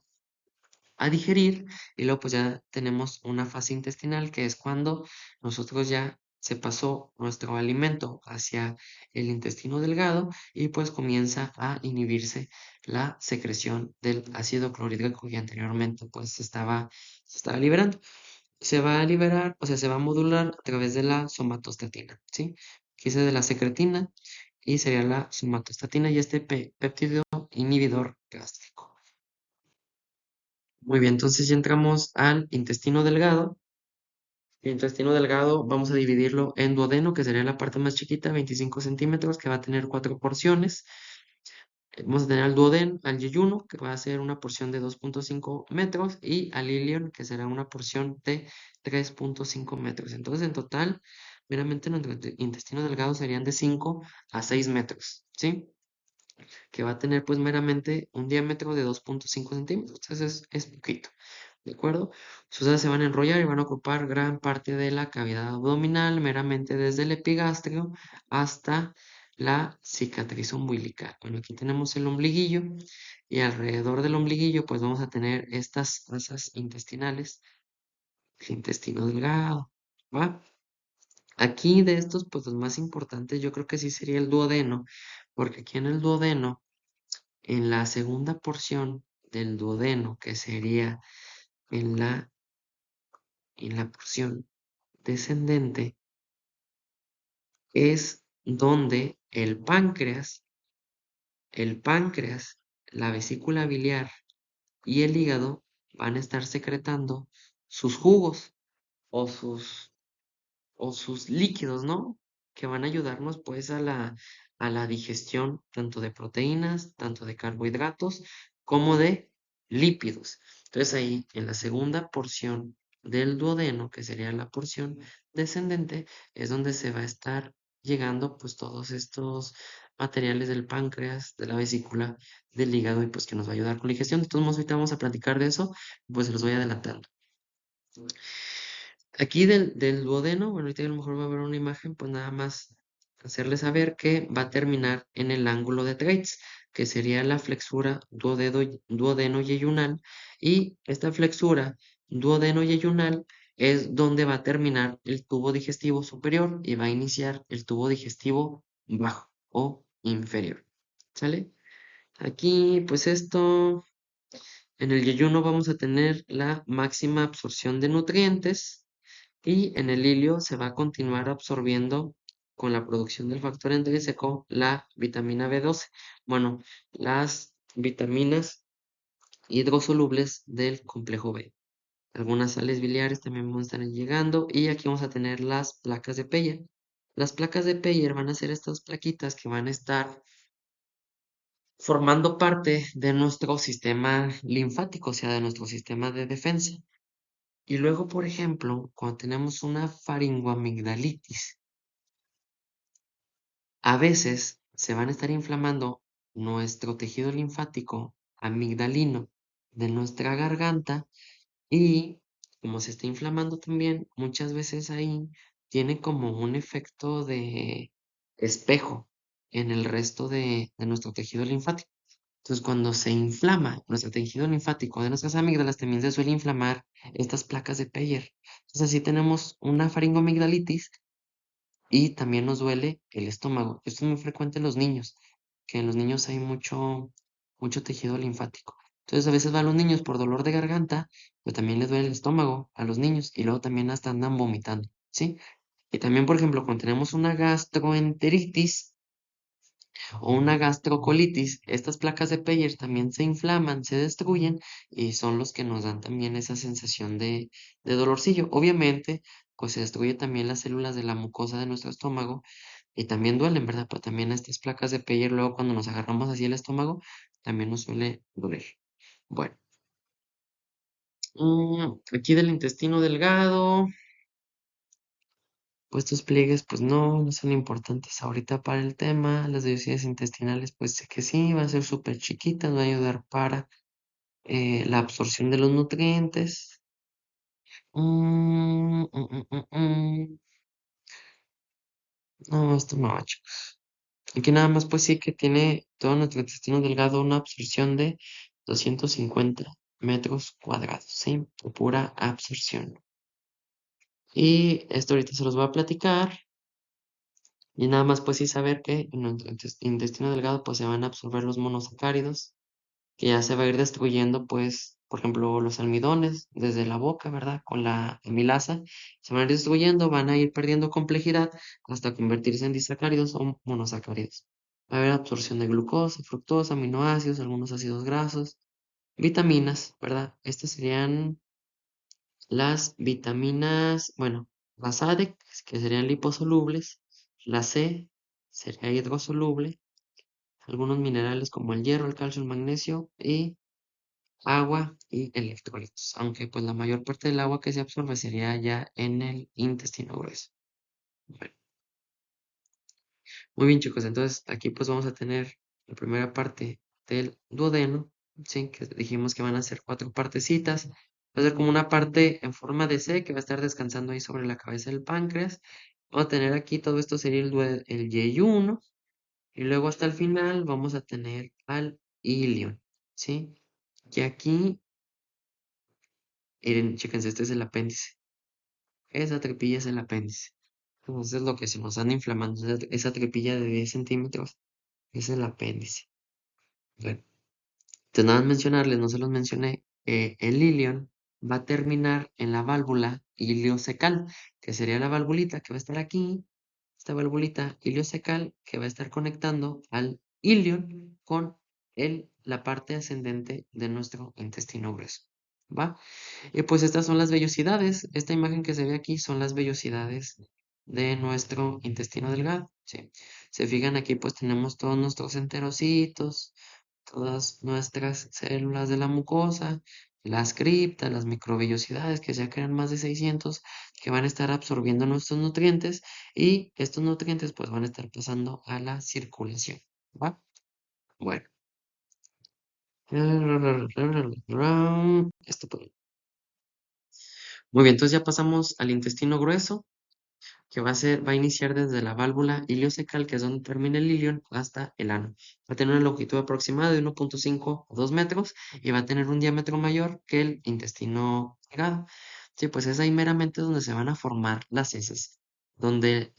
a digerir y luego pues ya tenemos una fase intestinal que es cuando nosotros ya se pasó nuestro alimento hacia el intestino delgado y pues comienza a inhibirse la secreción del ácido clorhídrico que anteriormente pues se estaba liberando. Se va a liberar, o sea, se va a modular a través de la somatostatina, ¿sí? Quise de la secretina y sería la somatostatina y este péptido inhibidor gástrico. Muy bien, entonces ya entramos al intestino delgado. El intestino delgado vamos a dividirlo en duodeno, que sería la parte más chiquita, 25 centímetros, que va a tener cuatro porciones. Vamos a tener al duodeno, al yeyuno, que va a ser una porción de 2,5 metros, y al ilion, que será una porción de 3,5 metros. Entonces, en total, meramente nuestro intestino delgado serían de 5 a 6 metros, ¿sí? Que va a tener pues meramente un diámetro de 2,5 centímetros. Entonces es poquito, ¿de acuerdo? Sus alas se van a enrollar y van a ocupar gran parte de la cavidad abdominal, meramente desde el epigastrio hasta la cicatriz umbilical. Bueno, aquí tenemos el ombliguillo y alrededor del ombliguillo pues vamos a tener estas asas intestinales, el intestino delgado, ¿va? Aquí de estos pues los más importantes yo creo que sí sería el duodeno, porque aquí en el duodeno en la segunda porción del duodeno, que sería en la porción descendente, es donde el páncreas, la vesícula biliar y el hígado van a estar secretando sus jugos o sus líquidos, ¿no? Que van a ayudarnos pues a la digestión tanto de proteínas, tanto de carbohidratos, como de lípidos. Entonces ahí en la segunda porción del duodeno, que sería la porción descendente, es donde se va a estar llegando pues todos estos materiales del páncreas, de la vesícula, del hígado y pues que nos va a ayudar con la digestión. De todos modos, ahorita vamos a platicar de eso, pues se los voy adelantando. Aquí del duodeno, bueno, ahorita a lo mejor va a haber una imagen, pues nada más hacerle saber que va a terminar en el ángulo de Treitz, que sería la flexura duodeno-yeyunal, y esta flexura duodeno-yeyunal es donde va a terminar el tubo digestivo superior y va a iniciar el tubo digestivo bajo o inferior. ¿Sale? Aquí, pues esto, en el yeyuno vamos a tener la máxima absorción de nutrientes y en el hilio se va a continuar absorbiendo con la producción del factor intrínseco la vitamina B12. Bueno, las vitaminas hidrosolubles del complejo B. Algunas sales biliares también van a estar llegando y aquí vamos a tener las placas de Peyer. Las placas de Peyer van a ser estas plaquitas que van a estar formando parte de nuestro sistema linfático, o sea, de nuestro sistema de defensa. Y luego, por ejemplo, cuando tenemos una faringoamigdalitis, a veces se van a estar inflamando nuestro tejido linfático amigdalino de nuestra garganta y como se está inflamando también, muchas veces ahí tiene como un efecto de espejo en el resto de nuestro tejido linfático. Entonces, cuando se inflama nuestro tejido linfático de nuestras amígdalas, también se suele inflamar estas placas de Peyer. Entonces, así tenemos una faringoamigdalitis y también nos duele el estómago. Esto es muy frecuente en los niños, que en los niños hay mucho tejido linfático. Entonces a veces van los niños por dolor de garganta, pero también les duele el estómago a los niños y luego también hasta andan vomitando, ¿sí? Y también, por ejemplo, cuando tenemos una gastroenteritis o una gastrocolitis, estas placas de Peyer también se inflaman, se destruyen y son los que nos dan también esa sensación de dolorcillo. Obviamente, pues se destruye también las células de la mucosa de nuestro estómago y también duelen, ¿verdad? Pero también estas placas de Peyer, luego cuando nos agarramos así el estómago, también nos suele doler. Bueno, aquí del intestino delgado, pues estos pliegues, pues no son importantes ahorita para el tema. Las vellosidades intestinales, pues sé que sí, van a ser súper chiquitas, van a ayudar para la absorción de los nutrientes. Mm, mm, mm, mm, mm. No, esto no, chicos. Aquí nada más, pues sí que tiene todo nuestro intestino delgado una absorción de 250 metros cuadrados, ¿sí? De pura absorción. Y esto ahorita se los voy a platicar. Y nada más, pues sí saber que en nuestro intestino delgado, pues se van a absorber los monosacáridos que ya se va a ir destruyendo, pues, por ejemplo, los almidones desde la boca, ¿verdad? Con la amilasa, se van a ir destruyendo, van a ir perdiendo complejidad hasta convertirse en disacáridos o monosacáridos. Va a haber absorción de glucosa, fructosa, aminoácidos, algunos ácidos grasos, vitaminas, ¿verdad? Estas serían las vitaminas, bueno, las A, que serían liposolubles, la C sería hidrosoluble, algunos minerales como el hierro, el calcio, el magnesio y agua y electrolitos, aunque pues la mayor parte del agua que se absorbe sería ya en el intestino grueso. Bueno, muy bien chicos, entonces aquí pues vamos a tener la primera parte del duodeno, ¿sí? Que dijimos que van a ser cuatro partecitas. Va a ser como una parte en forma de C que va a estar descansando ahí sobre la cabeza del páncreas. Vamos a tener aquí todo esto sería el yeyuno y luego hasta el final vamos a tener al ilion, ¿sí? Y aquí, miren, chéquense, este es el apéndice. Esa tripilla es el apéndice. Entonces lo que se nos anda inflamando, esa tripilla de 10 centímetros, es el apéndice. Bueno, entonces nada más mencionarles, no se los mencioné, el ilion va a terminar en la válvula iliocecal, que sería la valvulita que va a estar aquí, esta valvulita iliocecal que va a estar conectando al ilion con la parte ascendente de nuestro intestino grueso. ¿Va? Y pues estas son las vellosidades. Esta imagen que se ve aquí son las vellosidades de nuestro intestino delgado. ¿sí? Se fijan aquí, pues tenemos todos nuestros enterocitos, todas nuestras células de la mucosa, las criptas, las microvellosidades, que ya crean más de 600, que van a estar absorbiendo nuestros nutrientes y estos nutrientes pues van a estar pasando a la circulación, ¿va? Bueno. Esto pues. Muy bien, entonces ya pasamos al intestino grueso, que va a iniciar desde la válvula ileocecal, que es donde termina el ilion, hasta el ano. Va a tener una longitud aproximada de 1.5 a 2 metros y va a tener un diámetro mayor que el intestino delgado. Sí, pues es ahí meramente donde se van a formar las heces, donde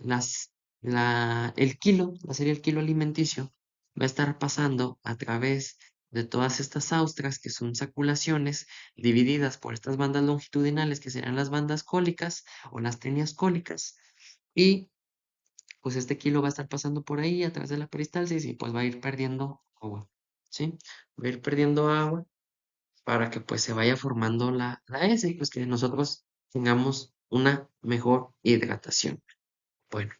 el kilo alimenticio, va a estar pasando a través de todas estas austras, que son saculaciones divididas por estas bandas longitudinales, que serían las bandas cólicas o las tenias cólicas. Y pues este kilo va a estar pasando por ahí a través de la peristalsis y pues va a ir perdiendo agua, ¿sí? Va a ir perdiendo agua para que pues se vaya formando la S y pues que nosotros tengamos una mejor hidratación. Bueno,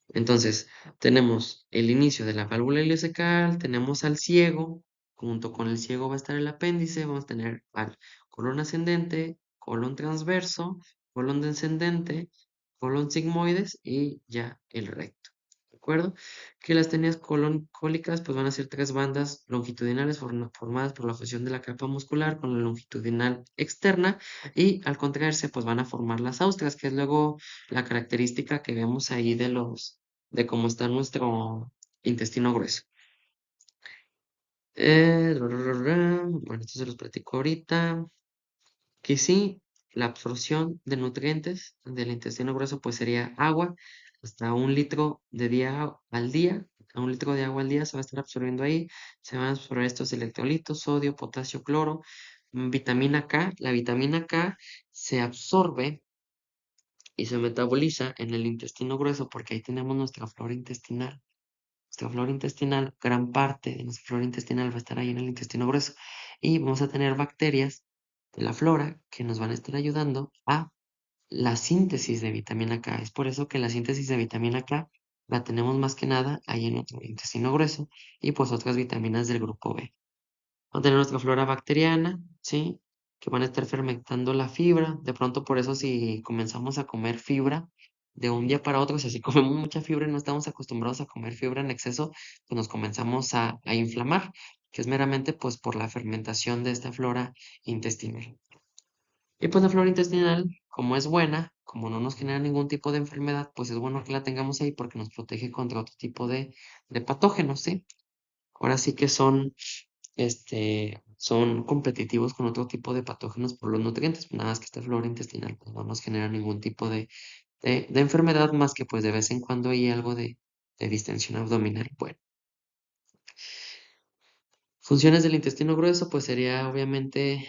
entonces tenemos el inicio de la válvula ileocecal, tenemos al ciego, junto con el ciego va a estar el apéndice, vamos a tener al colon ascendente, colon transverso, colon descendente, colon sigmoides y ya el recto. ¿De acuerdo? Que las tenias cólicas pues van a ser tres bandas longitudinales formadas por la fusión de la capa muscular con la longitudinal externa y al contraerse pues van a formar las austras, que es luego la característica que vemos ahí de cómo está nuestro intestino grueso. Bueno, esto se los platico ahorita. Que sí, la absorción de nutrientes del intestino grueso pues sería agua, hasta 1 litro de día al día, a 1 litro de agua al día se va a estar absorbiendo ahí, se van a absorber estos electrolitos, sodio, potasio, cloro, vitamina K. La vitamina K se absorbe y se metaboliza en el intestino grueso porque ahí tenemos nuestra flora intestinal. Nuestra flora intestinal, gran parte de nuestra flora intestinal va a estar ahí en el intestino grueso. Y vamos a tener bacterias de la flora que nos van a estar ayudando a la síntesis de vitamina K. Es por eso que la síntesis de vitamina K la tenemos más que nada ahí en nuestro intestino grueso y pues otras vitaminas del grupo B. Vamos a tener nuestra flora bacteriana, ¿sí? Que van a estar fermentando la fibra. De pronto, por eso, si comenzamos a comer fibra de un día para otro, o sea, si comemos mucha fibra y no estamos acostumbrados a comer fibra en exceso, pues nos comenzamos a inflamar, que es meramente pues por la fermentación de esta flora intestinal. Y pues la flora intestinal, como es buena, como no nos genera ningún tipo de enfermedad, pues es bueno que la tengamos ahí porque nos protege contra otro tipo de patógenos, ¿sí? Ahora sí que son competitivos con otro tipo de patógenos por los nutrientes, nada más que esta flora intestinal pues, no nos genera ningún tipo de enfermedad más que pues de vez en cuando hay algo de distensión abdominal. Bueno, funciones del intestino grueso pues sería obviamente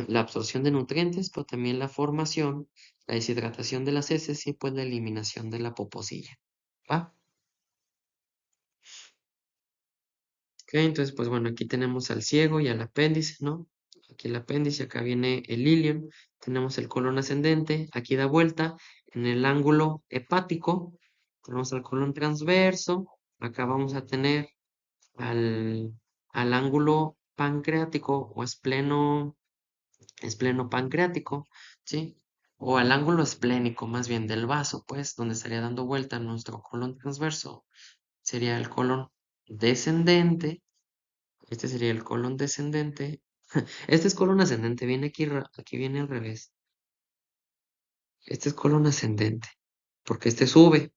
la absorción de nutrientes, pero también la formación, la deshidratación de las heces y pues la eliminación de la poposilla. ¿Va? Ok, entonces, pues bueno, aquí tenemos al ciego y al apéndice, ¿no? Aquí el apéndice, acá viene el ilion, tenemos el colon ascendente, aquí da vuelta en el ángulo hepático, tenemos al colon transverso, acá vamos a tener al, al ángulo pancreático o espleno pancreático, ¿sí? O al ángulo esplénico, más bien del vaso, pues, donde estaría dando vuelta nuestro colon transverso, sería el colon descendente. Este sería el colon descendente. Este es colon ascendente, viene aquí, aquí viene al revés. Este es colon ascendente, porque este sube,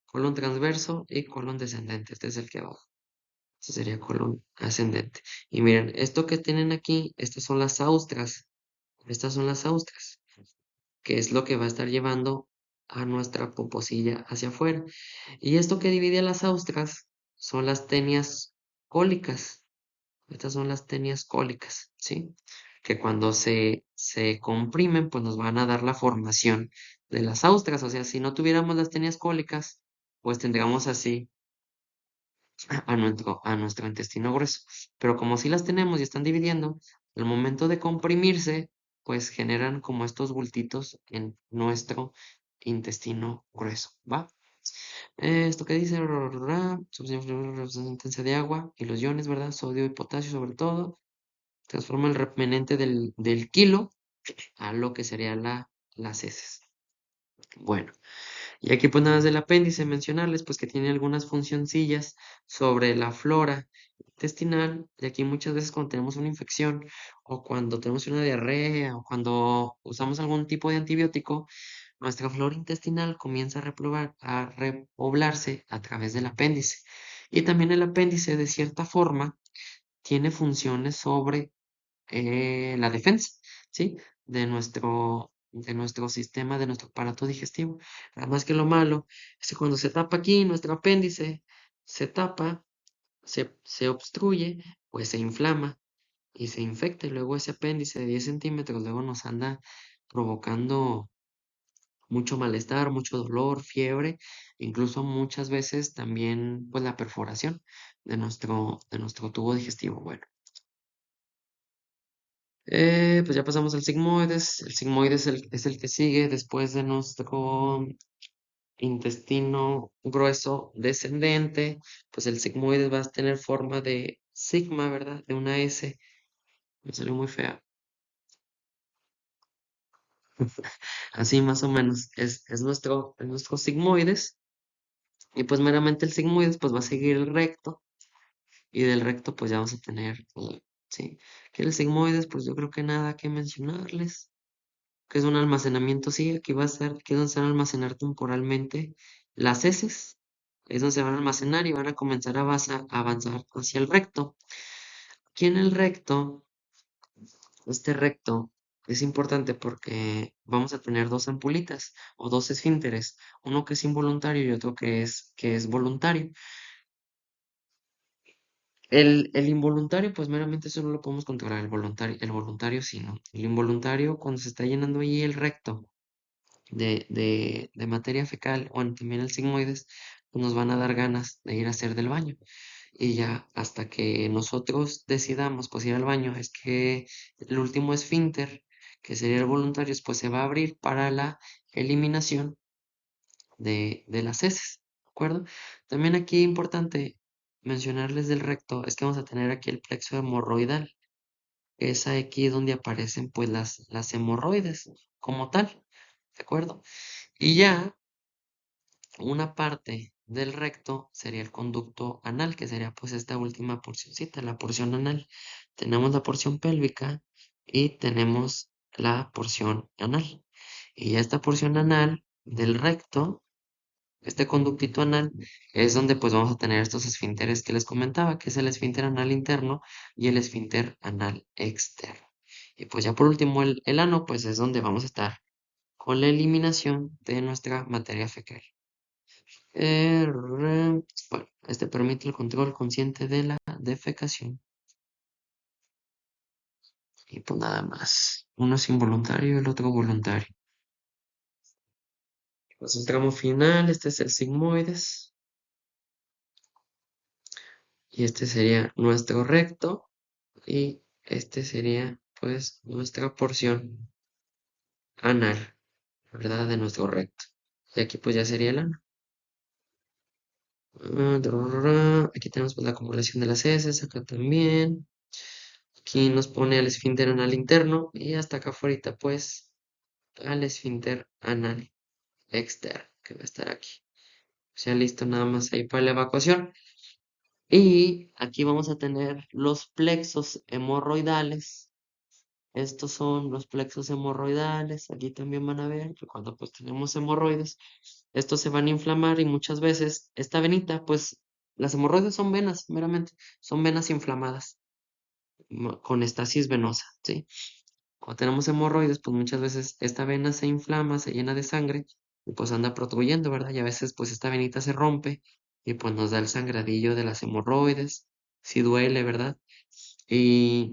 colon transverso y colon descendente. Este es el que abajo. Este sería colon ascendente. Y miren, esto que tienen aquí, estas son las austras. Estas son las austras, que es lo que va a estar llevando a nuestra poposilla hacia afuera. Y esto que divide a las austras son las tenias cólicas. Estas son las tenias cólicas, ¿sí? Que cuando se comprimen, pues nos van a dar la formación de las austras. O sea, si no tuviéramos las tenias cólicas, pues tendríamos así a nuestro intestino grueso. Pero como sí las tenemos y están dividiendo, al momento de comprimirse, pues generan como estos bultitos en nuestro intestino grueso, ¿va? Esto que dice, sustancia de agua y los iones, ¿verdad? Sodio y potasio sobre todo. Transforma el remanente del kilo a lo que sería las heces. Bueno, y aquí pues nada más del apéndice mencionarles pues que tiene algunas funcioncillas sobre la flora intestinal, y aquí muchas veces cuando tenemos una infección o cuando tenemos una diarrea o cuando usamos algún tipo de antibiótico, nuestra flora intestinal comienza a repoblarse a través del apéndice. Y también el apéndice de cierta forma tiene funciones sobre la defensa, ¿sí? De nuestro sistema, de nuestro aparato digestivo. Nada más que lo malo es que cuando se tapa aquí, nuestro apéndice se tapa, se obstruye, pues se inflama y se infecta. Y luego ese apéndice de 10 centímetros luego nos anda provocando mucho malestar, mucho dolor, fiebre, incluso muchas veces también pues la perforación de nuestro tubo digestivo. Bueno. Pues ya pasamos al sigmoides. El sigmoides es el que sigue después de nuestro intestino grueso descendente. Pues el sigmoides va a tener forma de sigma, ¿verdad? De una S. Me salió muy fea. Así más o menos. Es nuestro sigmoides. Y pues meramente el sigmoides pues va a seguir el recto. Y del recto pues ya vamos a tener, sí. Que el sigmoides pues yo creo que nada que mencionarles. Que es un almacenamiento, sí, aquí va a ser, aquí es donde se van a almacenar temporalmente las heces, es donde se van a almacenar y van a comenzar a avanzar hacia el recto. Aquí en el recto, este recto es importante porque vamos a tener dos ampulitas o dos esfínteres, uno que es involuntario y otro que es voluntario. El involuntario, pues meramente eso no lo podemos controlar, el voluntario sí, ¿no? El involuntario, cuando se está llenando ahí el recto, de materia fecal o también el sigmoides, pues nos van a dar ganas de ir a hacer del baño. Y ya hasta que nosotros decidamos pues ir al baño, es que el último esfínter, que sería el voluntario, pues se va a abrir para la eliminación de las heces, ¿de acuerdo? También aquí importante mencionarles del recto, es que vamos a tener aquí el plexo hemorroidal. Es aquí donde aparecen pues las hemorroides como tal, ¿de acuerdo? Y ya una parte del recto sería el conducto anal, que sería pues esta última porcioncita, la porción anal. Tenemos la porción pélvica y tenemos la porción anal. Y ya esta porción anal del recto, este conductito anal, es donde pues vamos a tener estos esfínteres que les comentaba, que es el esfínter anal interno y el esfínter anal externo. Y pues ya por último el ano, pues es donde vamos a estar con la eliminación de nuestra materia fecal. Bueno, este permite el control consciente de la defecación. Y pues nada más. Uno es involuntario y el otro voluntario. Pues el tramo final, este es el sigmoides. Y este sería nuestro recto. Y este sería pues nuestra porción anal, ¿verdad? De nuestro recto. Y aquí pues ya sería el ano. Aquí tenemos pues la acumulación de las heces, acá también. Aquí nos pone al esfínter anal interno y hasta acá afuera pues al esfínter anal externo que va a estar aquí. O sea, listo nada más ahí para la evacuación. Y aquí vamos a tener los plexos hemorroidales. Estos son los plexos hemorroidales. Aquí también van a ver que cuando pues tenemos hemorroides, estos se van a inflamar y muchas veces esta venita, pues las hemorroides son venas, meramente, son venas inflamadas con estasis venosa, ¿sí? Cuando tenemos hemorroides, pues muchas veces esta vena se inflama, se llena de sangre y pues anda protuyendo, ¿verdad? Y a veces pues esta venita se rompe y pues nos da el sangradillo de las hemorroides, si duele, ¿verdad? Y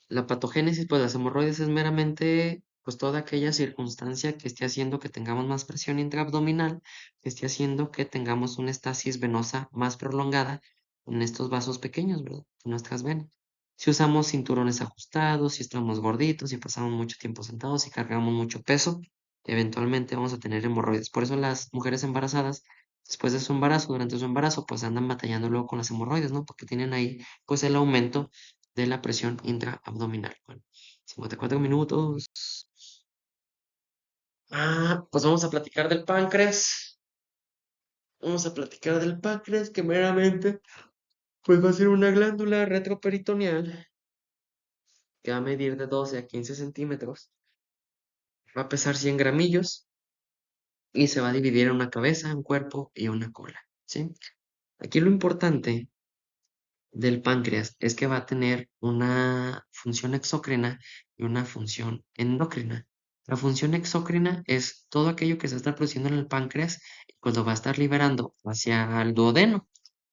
la patogénesis pues las hemorroides es meramente pues toda aquella circunstancia que esté haciendo que tengamos más presión intraabdominal, que esté haciendo que tengamos una estasis venosa más prolongada en estos vasos pequeños, ¿verdad? En nuestras venas. Si usamos cinturones ajustados, si estamos gorditos, si pasamos mucho tiempo sentados, si cargamos mucho peso, eventualmente vamos a tener hemorroides. Por eso las mujeres embarazadas, después de su embarazo, durante su embarazo, pues andan batallando luego con las hemorroides, ¿no? Porque tienen ahí, pues, el aumento de la presión intraabdominal. Bueno, 54 minutos. Pues vamos a platicar del páncreas. Vamos a platicar del páncreas, que meramente, pues va a ser una glándula retroperitoneal que va a medir de 12 a 15 centímetros, va a pesar 100 gramillos y se va a dividir en una cabeza, un cuerpo y una cola, ¿sí? Aquí lo importante del páncreas es que va a tener una función exócrina y una función endocrina. La función exócrina es todo aquello que se está produciendo en el páncreas y pues lo va a estar liberando hacia el duodeno.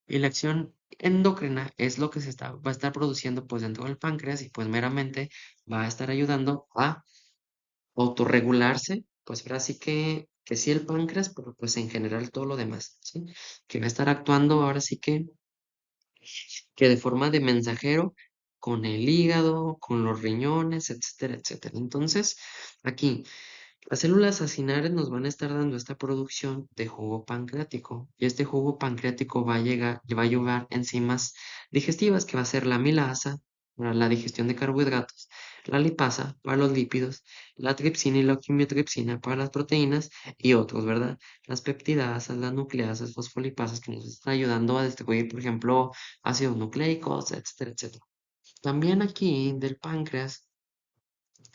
Y la acción endocrina es lo que va a estar produciendo pues dentro del páncreas y pues meramente va a estar ayudando a autorregularse, pues ahora sí que sí el páncreas, pero pues en general todo lo demás, ¿sí? Que va a estar actuando ahora sí que de forma de mensajero con el hígado, con los riñones, etcétera, etcétera. Entonces, aquí las células acinares nos van a estar dando esta producción de jugo pancreático y este jugo pancreático va a llevar enzimas digestivas que va a ser la amilasa para la digestión de carbohidratos, la lipasa para los lípidos, la tripsina y la quimiotripsina para las proteínas y otros, ¿verdad? Las peptidasas, las nucleasas, fosfolipasas que nos están ayudando a distribuir, por ejemplo, ácidos nucleicos, etcétera, etcétera. También aquí del páncreas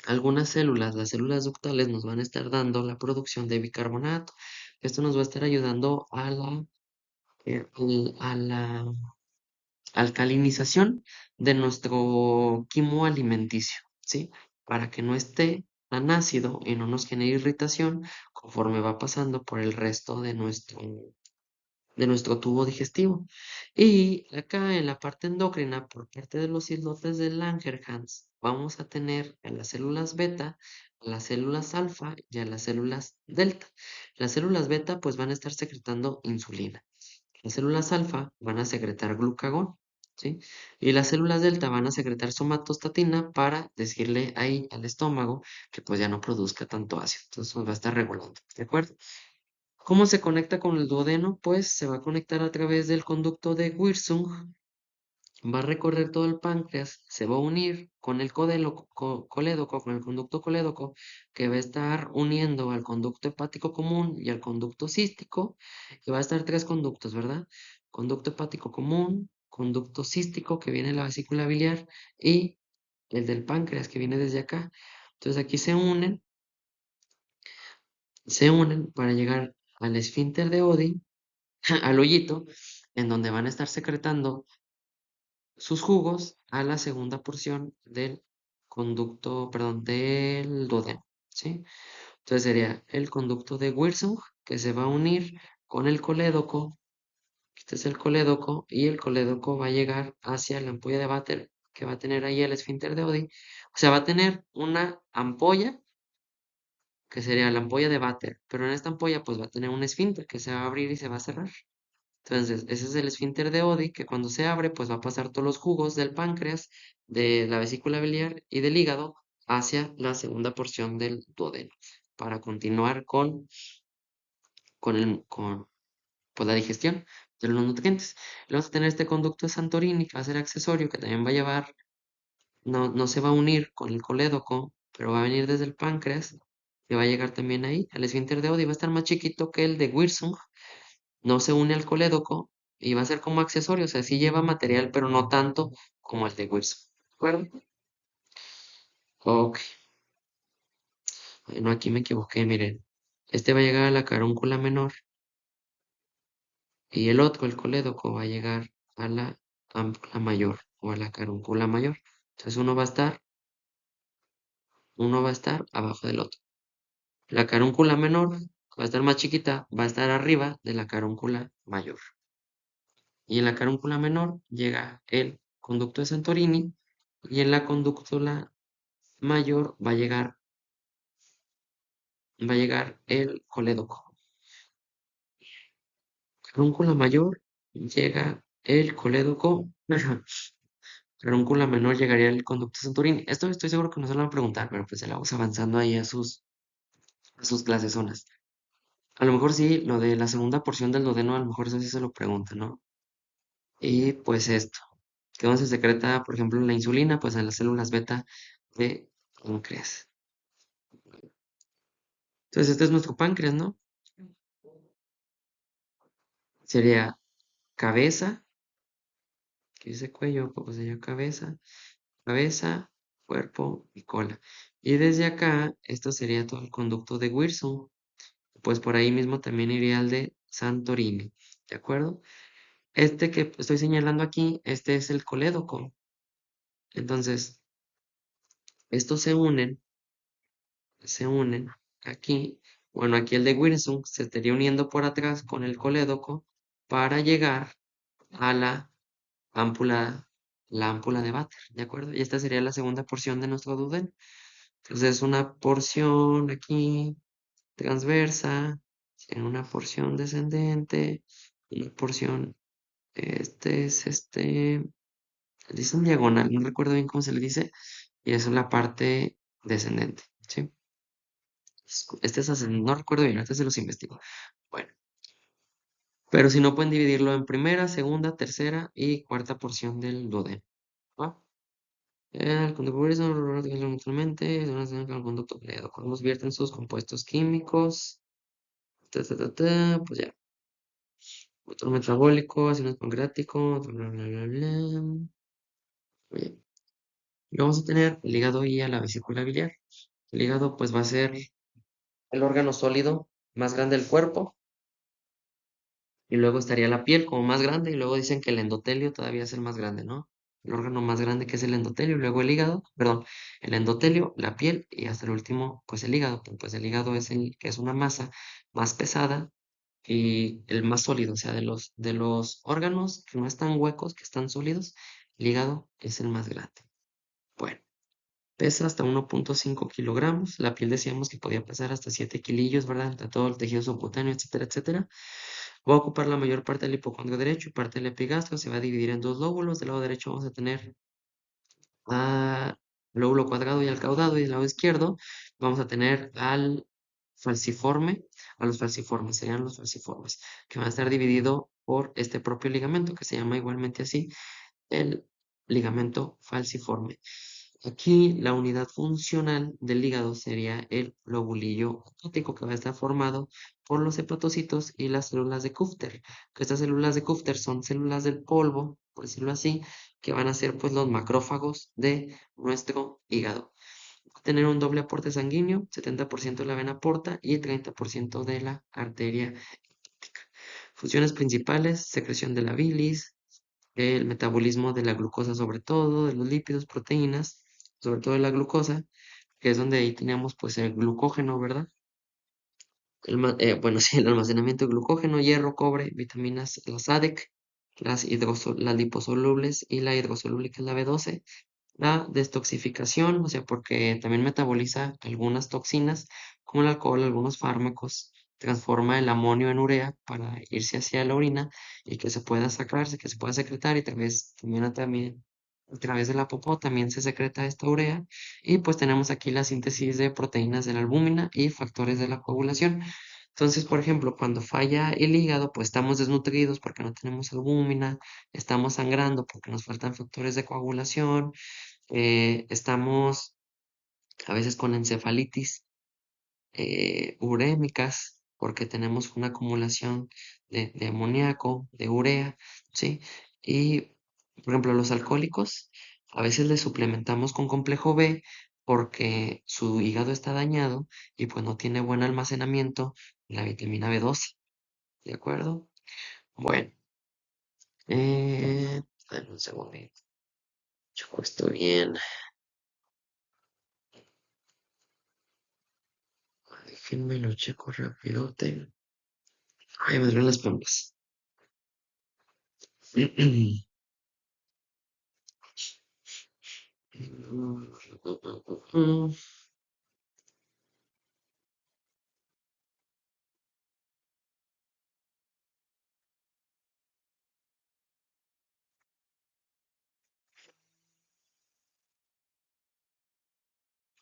algunas células, las células ductales, nos van a estar dando la producción de bicarbonato. Esto nos va a estar ayudando a la alcalinización de nuestro quimo alimenticio, ¿sí? Para que no esté tan ácido y no nos genere irritación conforme va pasando por el resto de nuestro tubo digestivo. Y acá en la parte endocrina, por parte de los islotes de Langerhans, vamos a tener a las células beta, a las células alfa y a las células delta. Las células beta pues van a estar secretando insulina. Las células alfa van a secretar glucagón, ¿sí? Y las células delta van a secretar somatostatina para decirle ahí al estómago que pues ya no produzca tanto ácido. Entonces nos va a estar regulando, ¿de acuerdo? ¿Cómo se conecta con el duodeno? Pues se va a conectar a través del conducto de Wirsung, va a recorrer todo el páncreas, se va a unir con el colédoco, con el conducto colédoco, que va a estar uniendo al conducto hepático común y al conducto cístico, y va a estar tres conductos, ¿verdad? Conducto hepático común, conducto cístico, que viene de la vesícula biliar, y el del páncreas, que viene desde acá. Entonces aquí se unen para llegar al esfínter de Oddi, al hoyito, en donde van a estar secretando sus jugos a la segunda porción del conducto, perdón, del duodeno, ¿sí? Entonces sería el conducto de Wirsung que se va a unir con el colédoco, este es el colédoco, y el colédoco va a llegar hacia la ampolla de váter que va a tener ahí el esfínter de Oddi. O sea, va a tener una ampolla que sería la ampolla de váter, pero en esta ampolla pues va a tener un esfínter que se va a abrir y se va a cerrar. Entonces, ese es el esfínter de Oddi, que cuando se abre, pues va a pasar todos los jugos del páncreas, de la vesícula biliar y del hígado hacia la segunda porción del duodeno, para continuar con pues, la digestión de los nutrientes. Luego vamos a tener este conducto de Santorini, que va a ser accesorio, que también va a llevar, no se va a unir con el colédoco, pero va a venir desde el páncreas, que va a llegar también ahí. El esfínter de Oddi va a estar más chiquito que el de Wirsung, no se une al colédoco y va a ser como accesorio, o sea, sí lleva material, pero no tanto como el de hueso. ¿De acuerdo? Ok, bueno, aquí me equivoqué, miren. Este va a llegar a la carúncula menor y el otro, el colédoco, va a llegar a la ámpula mayor o a la carúncula mayor. Entonces uno va a estar abajo del otro. La carúncula menor va a estar más chiquita, va a estar arriba de la carúncula mayor. Y en la carúncula menor llega el conducto de Santorini y en la conductula mayor va a llegar el colédoco. Carúncula mayor llega el colédoco. Carúncula menor llegaría el conducto Santorini. Esto estoy seguro que no se lo van a preguntar, pero pues se la vamos avanzando ahí a sus sus clases zonas. A lo mejor sí, lo de la segunda porción del duodeno, a lo mejor eso sí se lo pregunta, ¿no? Y pues esto, que donde se secreta, por ejemplo, la insulina, pues en las células beta de páncreas. Entonces, este es nuestro páncreas, ¿no? Sería cabeza, que dice cuello, pues sería cabeza, cabeza, cuerpo y cola. Y desde acá, esto sería todo el conducto de Wirsung. Pues por ahí mismo también iría el de Santorini, ¿de acuerdo? Este que estoy señalando aquí, este es el colédoco. Entonces, estos se unen aquí. Bueno, aquí el de Wirsung se estaría uniendo por atrás con el colédoco para llegar a la ámpula de váter, ¿de acuerdo? Y esta sería la segunda porción de nuestro duodeno. Entonces, una porción aquí transversa, en una porción descendente, una porción, dicen diagonal, no recuerdo bien cómo se le dice, y es la parte descendente, ¿sí? Este es ascendente, no recuerdo bien, este se los investigo. Bueno, pero si no pueden dividirlo en primera, segunda, tercera y cuarta porción del duodeno, ¿va? El conducto naturalmente es un conducto peleado. Cuando vierten sus compuestos químicos, pues ya. Motor metabólico, ácido pancreático, bla, bla, bla, bla. Bien. Y vamos a tener el hígado y a la vesícula biliar. El hígado pues va a ser el órgano sólido más grande del cuerpo y luego estaría la piel como más grande y luego dicen que el endotelio todavía es el más grande, ¿no? El órgano más grande que es el endotelio y luego el hígado, perdón, el endotelio, la piel y hasta el último pues el hígado. Pues el hígado es el que es una masa más pesada y el más sólido, o sea, de los órganos que no están huecos, que están sólidos, el hígado es el más grande. Bueno, pesa hasta 1.5 kilogramos, la piel decíamos que podía pesar hasta 7 kilillos, ¿verdad? Entre todo el tejido subcutáneo, etcétera, etcétera. Va a ocupar la mayor parte del hipocondrio derecho y parte del epigastrio, se va a dividir en dos lóbulos, del lado derecho vamos a tener al lóbulo cuadrado y al caudado, y del lado izquierdo vamos a tener al falciforme, a los falciformes, serían los falciformes, que van a estar dividido por este propio ligamento, que se llama igualmente así, el ligamento falciforme. Aquí la unidad funcional del hígado sería el lobulillo hepático, que va a estar formado por los hepatocitos y las células de Kupffer, que estas células de Kupffer son células del polvo, por decirlo así, que van a ser pues los macrófagos de nuestro hígado. Va a tener un doble aporte sanguíneo, 70% de la vena porta y 30% de la arteria hepática. Funciones principales, secreción de la bilis, el metabolismo de la glucosa sobre todo, de los lípidos, proteínas, sobre todo de la glucosa, que es donde ahí teníamos pues el glucógeno, ¿verdad? Bueno, sí, el almacenamiento de glucógeno, hierro, cobre, vitaminas, las ADEC, las liposolubles y la hidrosoluble, que es la B12, la destoxificación, o sea, porque también metaboliza algunas toxinas, como el alcohol, algunos fármacos, transforma el amonio en urea para irse hacia la orina y que se pueda sacarse, que se pueda secretar y también a través de la popó también se secreta esta urea. Y pues tenemos aquí la síntesis de proteínas de la albúmina y factores de la coagulación. Entonces, por ejemplo, cuando falla el hígado, pues estamos desnutridos porque no tenemos albúmina, estamos sangrando porque nos faltan factores de coagulación, estamos a veces con encefalitis urémicas porque tenemos una acumulación de amoníaco, de urea, ¿sí? Y, por ejemplo, los alcohólicos a veces les suplementamos con complejo B porque su hígado está dañado y pues no tiene buen almacenamiento de la vitamina B12, ¿de acuerdo? Bueno, dame un segundito, checo esto bien, déjenme lo checo rápido. Ay, me duelen las pompas.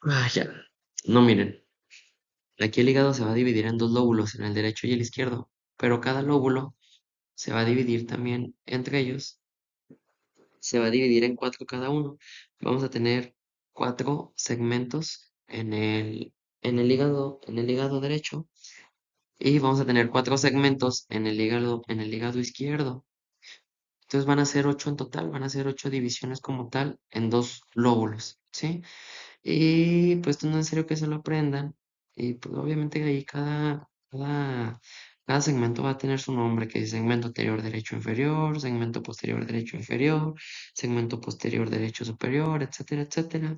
Ah, ya. No, miren. Aquí el hígado se va a dividir en dos lóbulos, en el derecho y el izquierdo, pero cada lóbulo se va a dividir también entre ellos, se va a dividir en cuatro cada uno. Vamos a tener cuatro segmentos en el hígado derecho y vamos a tener cuatro segmentos en el hígado izquierdo. Entonces van a ser ocho en total, van a ser ocho divisiones como tal en dos lóbulos, ¿sí? Y pues no es necesario que se lo aprendan. Y pues obviamente ahí cada segmento va a tener su nombre, que es segmento anterior derecho inferior, segmento posterior derecho inferior, segmento posterior derecho superior, etcétera, etcétera.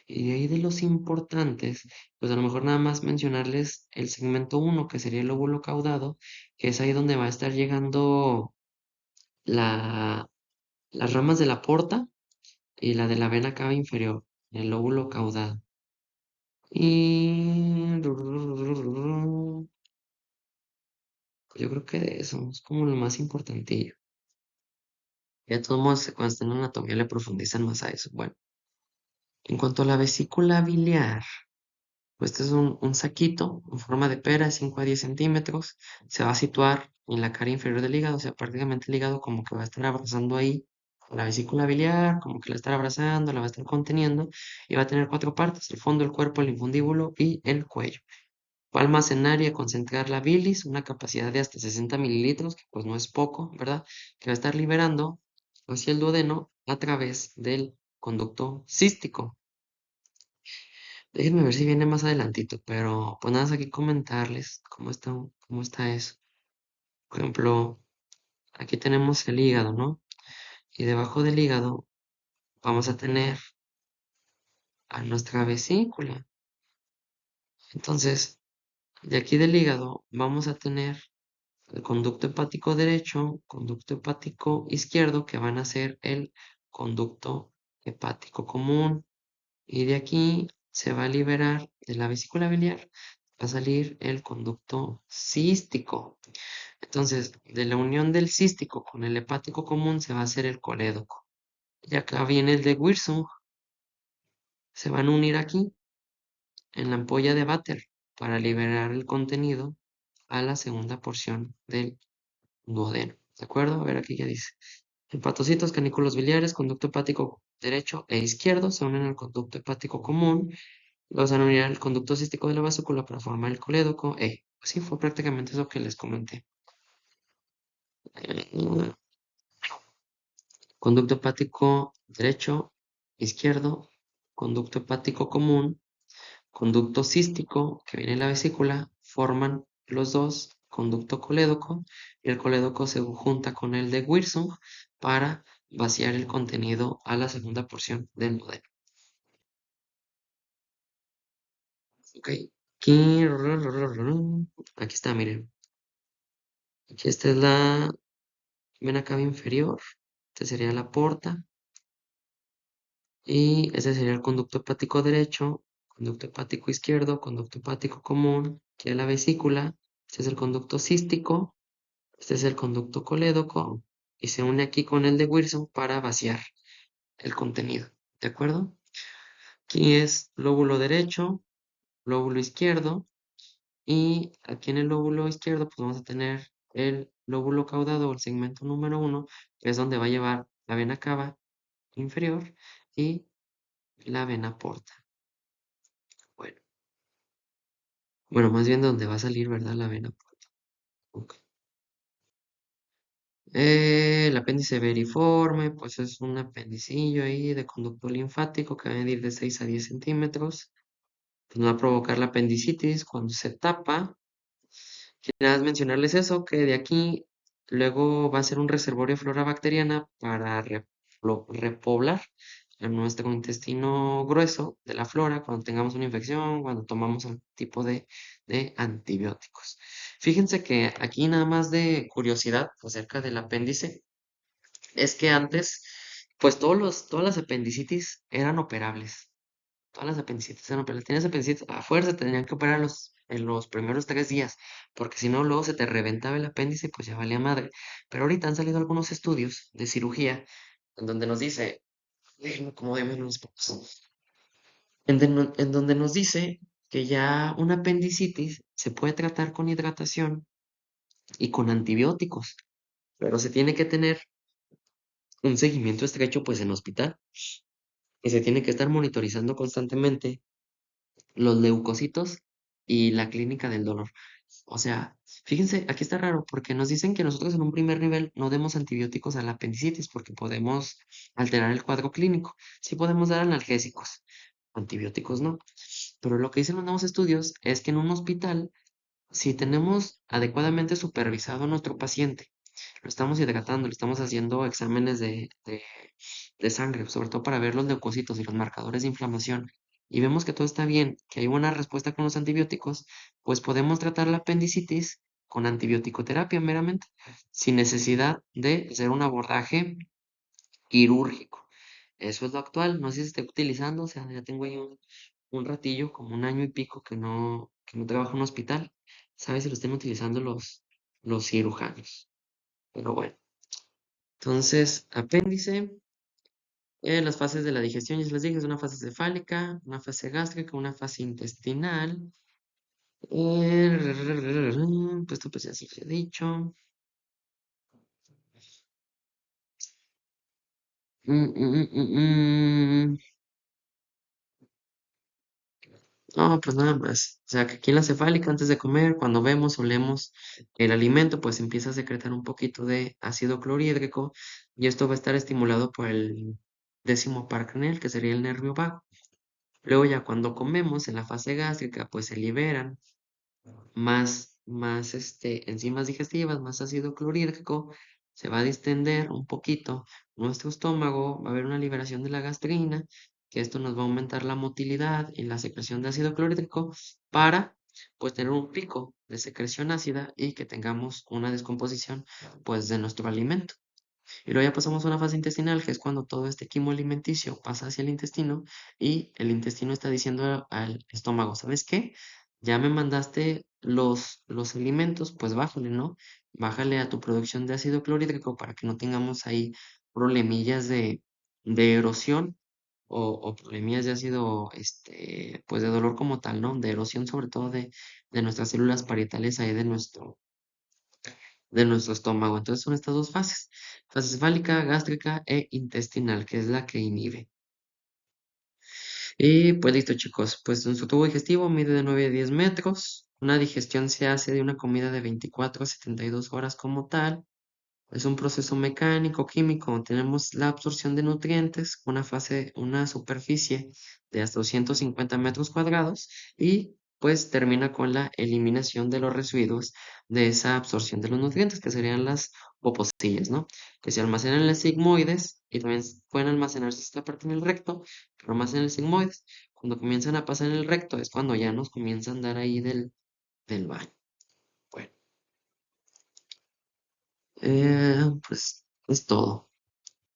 Y de ahí de los importantes, pues a lo mejor nada más mencionarles el segmento uno que sería el lóbulo caudado, que es ahí donde va a estar llegando la, las ramas de la porta y la de la vena cava inferior, el lóbulo caudado. Y pues yo creo que de eso es como lo más importantillo. Y de todos modos, cuando estén en anatomía le profundizan más a eso. Bueno, en cuanto a la vesícula biliar, pues este es un saquito en forma de pera de 5 a 10 centímetros. Se va a situar en la cara inferior del hígado, o sea, prácticamente el hígado como que va a estar abrazando ahí la vesícula biliar, como que la va a estar abrazando, la va a estar conteniendo, y va a tener cuatro partes: el fondo, el cuerpo, el infundíbulo y el cuello. Va a almacenar y a concentrar la bilis, una capacidad de hasta 60 mililitros, que pues no es poco, ¿verdad? Que va a estar liberando hacia el duodeno a través del conducto cístico. Déjenme ver si viene más adelantito, pero pues nada más aquí comentarles cómo está eso. Por ejemplo, aquí tenemos el hígado, ¿no? Y debajo del hígado vamos a tener a nuestra vesícula. Entonces, de aquí del hígado vamos a tener el conducto hepático derecho, conducto hepático izquierdo, que van a ser el conducto hepático común. Y de aquí se va a liberar de la vesícula biliar, va a salir el conducto cístico. Entonces, de la unión del cístico con el hepático común se va a hacer el colédoco. Y acá viene el de Wirsung. Se van a unir aquí en la ampolla de váter para liberar el contenido a la segunda porción del duodeno. ¿De acuerdo? A ver, aquí ya dice. Hepatocitos, canículos biliares, conducto hepático derecho e izquierdo se unen al conducto hepático común. Los van a unir al conducto cístico de la vesícula para formar el colédoco. Así fue prácticamente eso que les comenté. Eh, Conducto hepático derecho, izquierdo, conducto hepático común, conducto cístico que viene en la vesícula, forman los dos, conducto colédoco, y el colédoco se junta con el de Wirsung para vaciar el contenido a la segunda porción del modelo. Ok, aquí está, miren. Aquí esta es la vena cava inferior, esta sería la porta, y ese sería el conducto hepático derecho, conducto hepático izquierdo, conducto hepático común, que es la vesícula. Este es el conducto cístico, este es el conducto colédoco, y se une aquí con el de Wilson para vaciar el contenido. ¿De acuerdo? Aquí es lóbulo derecho, lóbulo izquierdo, y aquí en el lóbulo izquierdo pues vamos a tener el lóbulo caudado, el segmento número uno, que es donde va a llevar la vena cava inferior y la vena porta. Bueno, bueno, más bien donde va a salir, ¿verdad? La vena porta. Ok. El apéndice veriforme, pues es un apendicillo ahí de conducto linfático que va a medir de 6 a 10 centímetros. Pues no va a provocar la apendicitis cuando se tapa. Quiero nada más mencionarles eso, que de aquí luego va a ser un reservorio de flora bacteriana para repoblar a nuestro intestino grueso de la flora cuando tengamos una infección, cuando tomamos un tipo de antibióticos. Fíjense que aquí nada más de curiosidad acerca del apéndice, es que antes, pues todas las apendicitis eran operables. Todas las apendicitis eran operables. Tenías apendicitis, a fuerza tenían que operar en los primeros 3 días, porque si no, luego se te reventaba el apéndice y pues ya valía madre. Pero ahorita han salido algunos estudios de cirugía en donde nos dice, déjenme como de menos, en donde nos dice que ya una apendicitis se puede tratar con hidratación y con antibióticos, pero se tiene que tener un seguimiento estrecho pues en hospital y se tiene que estar monitorizando constantemente los leucocitos y la clínica del dolor. O sea, fíjense, aquí está raro porque nos dicen que nosotros en un primer nivel no demos antibióticos a la apendicitis porque podemos alterar el cuadro clínico. Sí podemos dar analgésicos, antibióticos no. Pero lo que dicen los nuevos estudios es que en un hospital, si tenemos adecuadamente supervisado a nuestro paciente, lo estamos hidratando, le estamos haciendo exámenes de sangre, sobre todo para ver los leucocitos y los marcadores de inflamación, y vemos que todo está bien, que hay buena respuesta con los antibióticos, pues podemos tratar la apendicitis con antibiótico-terapia meramente, sin necesidad de hacer un abordaje quirúrgico. Eso es lo actual, no sé si se está utilizando, o sea, ya tengo ahí un ratillo, como un año y pico que no trabajo en un hospital. ¿Sabes si lo estén utilizando los cirujanos? Pero bueno, entonces, apéndice, las fases de la digestión, ya les dije, es una fase cefálica, una fase gástrica, una fase intestinal. Pues esto pues ya se los he dicho. Mm, mm, mm, mm, mm. No, pues nada más. O sea, que aquí en la cefálica, antes de comer, cuando vemos, olemos el alimento, pues empieza a secretar un poquito de ácido clorhídrico y esto va a estar estimulado por el décimo par craneal, que sería el nervio vago. Luego ya cuando comemos en la fase gástrica, pues se liberan más enzimas digestivas, más ácido clorhídrico, se va a distender un poquito nuestro estómago, va a haber una liberación de la gastrina, que esto nos va a aumentar la motilidad y la secreción de ácido clorhídrico para pues tener un pico de secreción ácida y que tengamos una descomposición pues de nuestro alimento. Y luego ya pasamos a una fase intestinal, que es cuando todo este quimo alimenticio pasa hacia el intestino y el intestino está diciendo al estómago, ¿sabes qué? Ya me mandaste los alimentos, pues bájale, ¿no? Bájale a tu producción de ácido clorhídrico para que no tengamos ahí problemillas de erosión o problemillas de ácido, pues de dolor como tal, ¿no? De erosión sobre todo de nuestras células parietales ahí de nuestro estómago. Entonces son estas dos fases, fase cefálica, gástrica e intestinal, que es la que inhibe. Y pues listo, chicos, pues nuestro tubo digestivo mide de 9 a 10 metros. Una digestión se hace de una comida de 24 a 72 horas como tal. Es un proceso mecánico, químico. Tenemos la absorción de nutrientes, una superficie de hasta 250 metros cuadrados y pues termina con la eliminación de los residuos de esa absorción de los nutrientes, que serían las poposillas, ¿no? Que se almacenan en los sigmoides y también pueden almacenarse esta parte en el recto, pero más en el sigmoides. Cuando comienzan a pasar en el recto es cuando ya nos comienzan a dar ahí del baño. Bueno, pues es todo.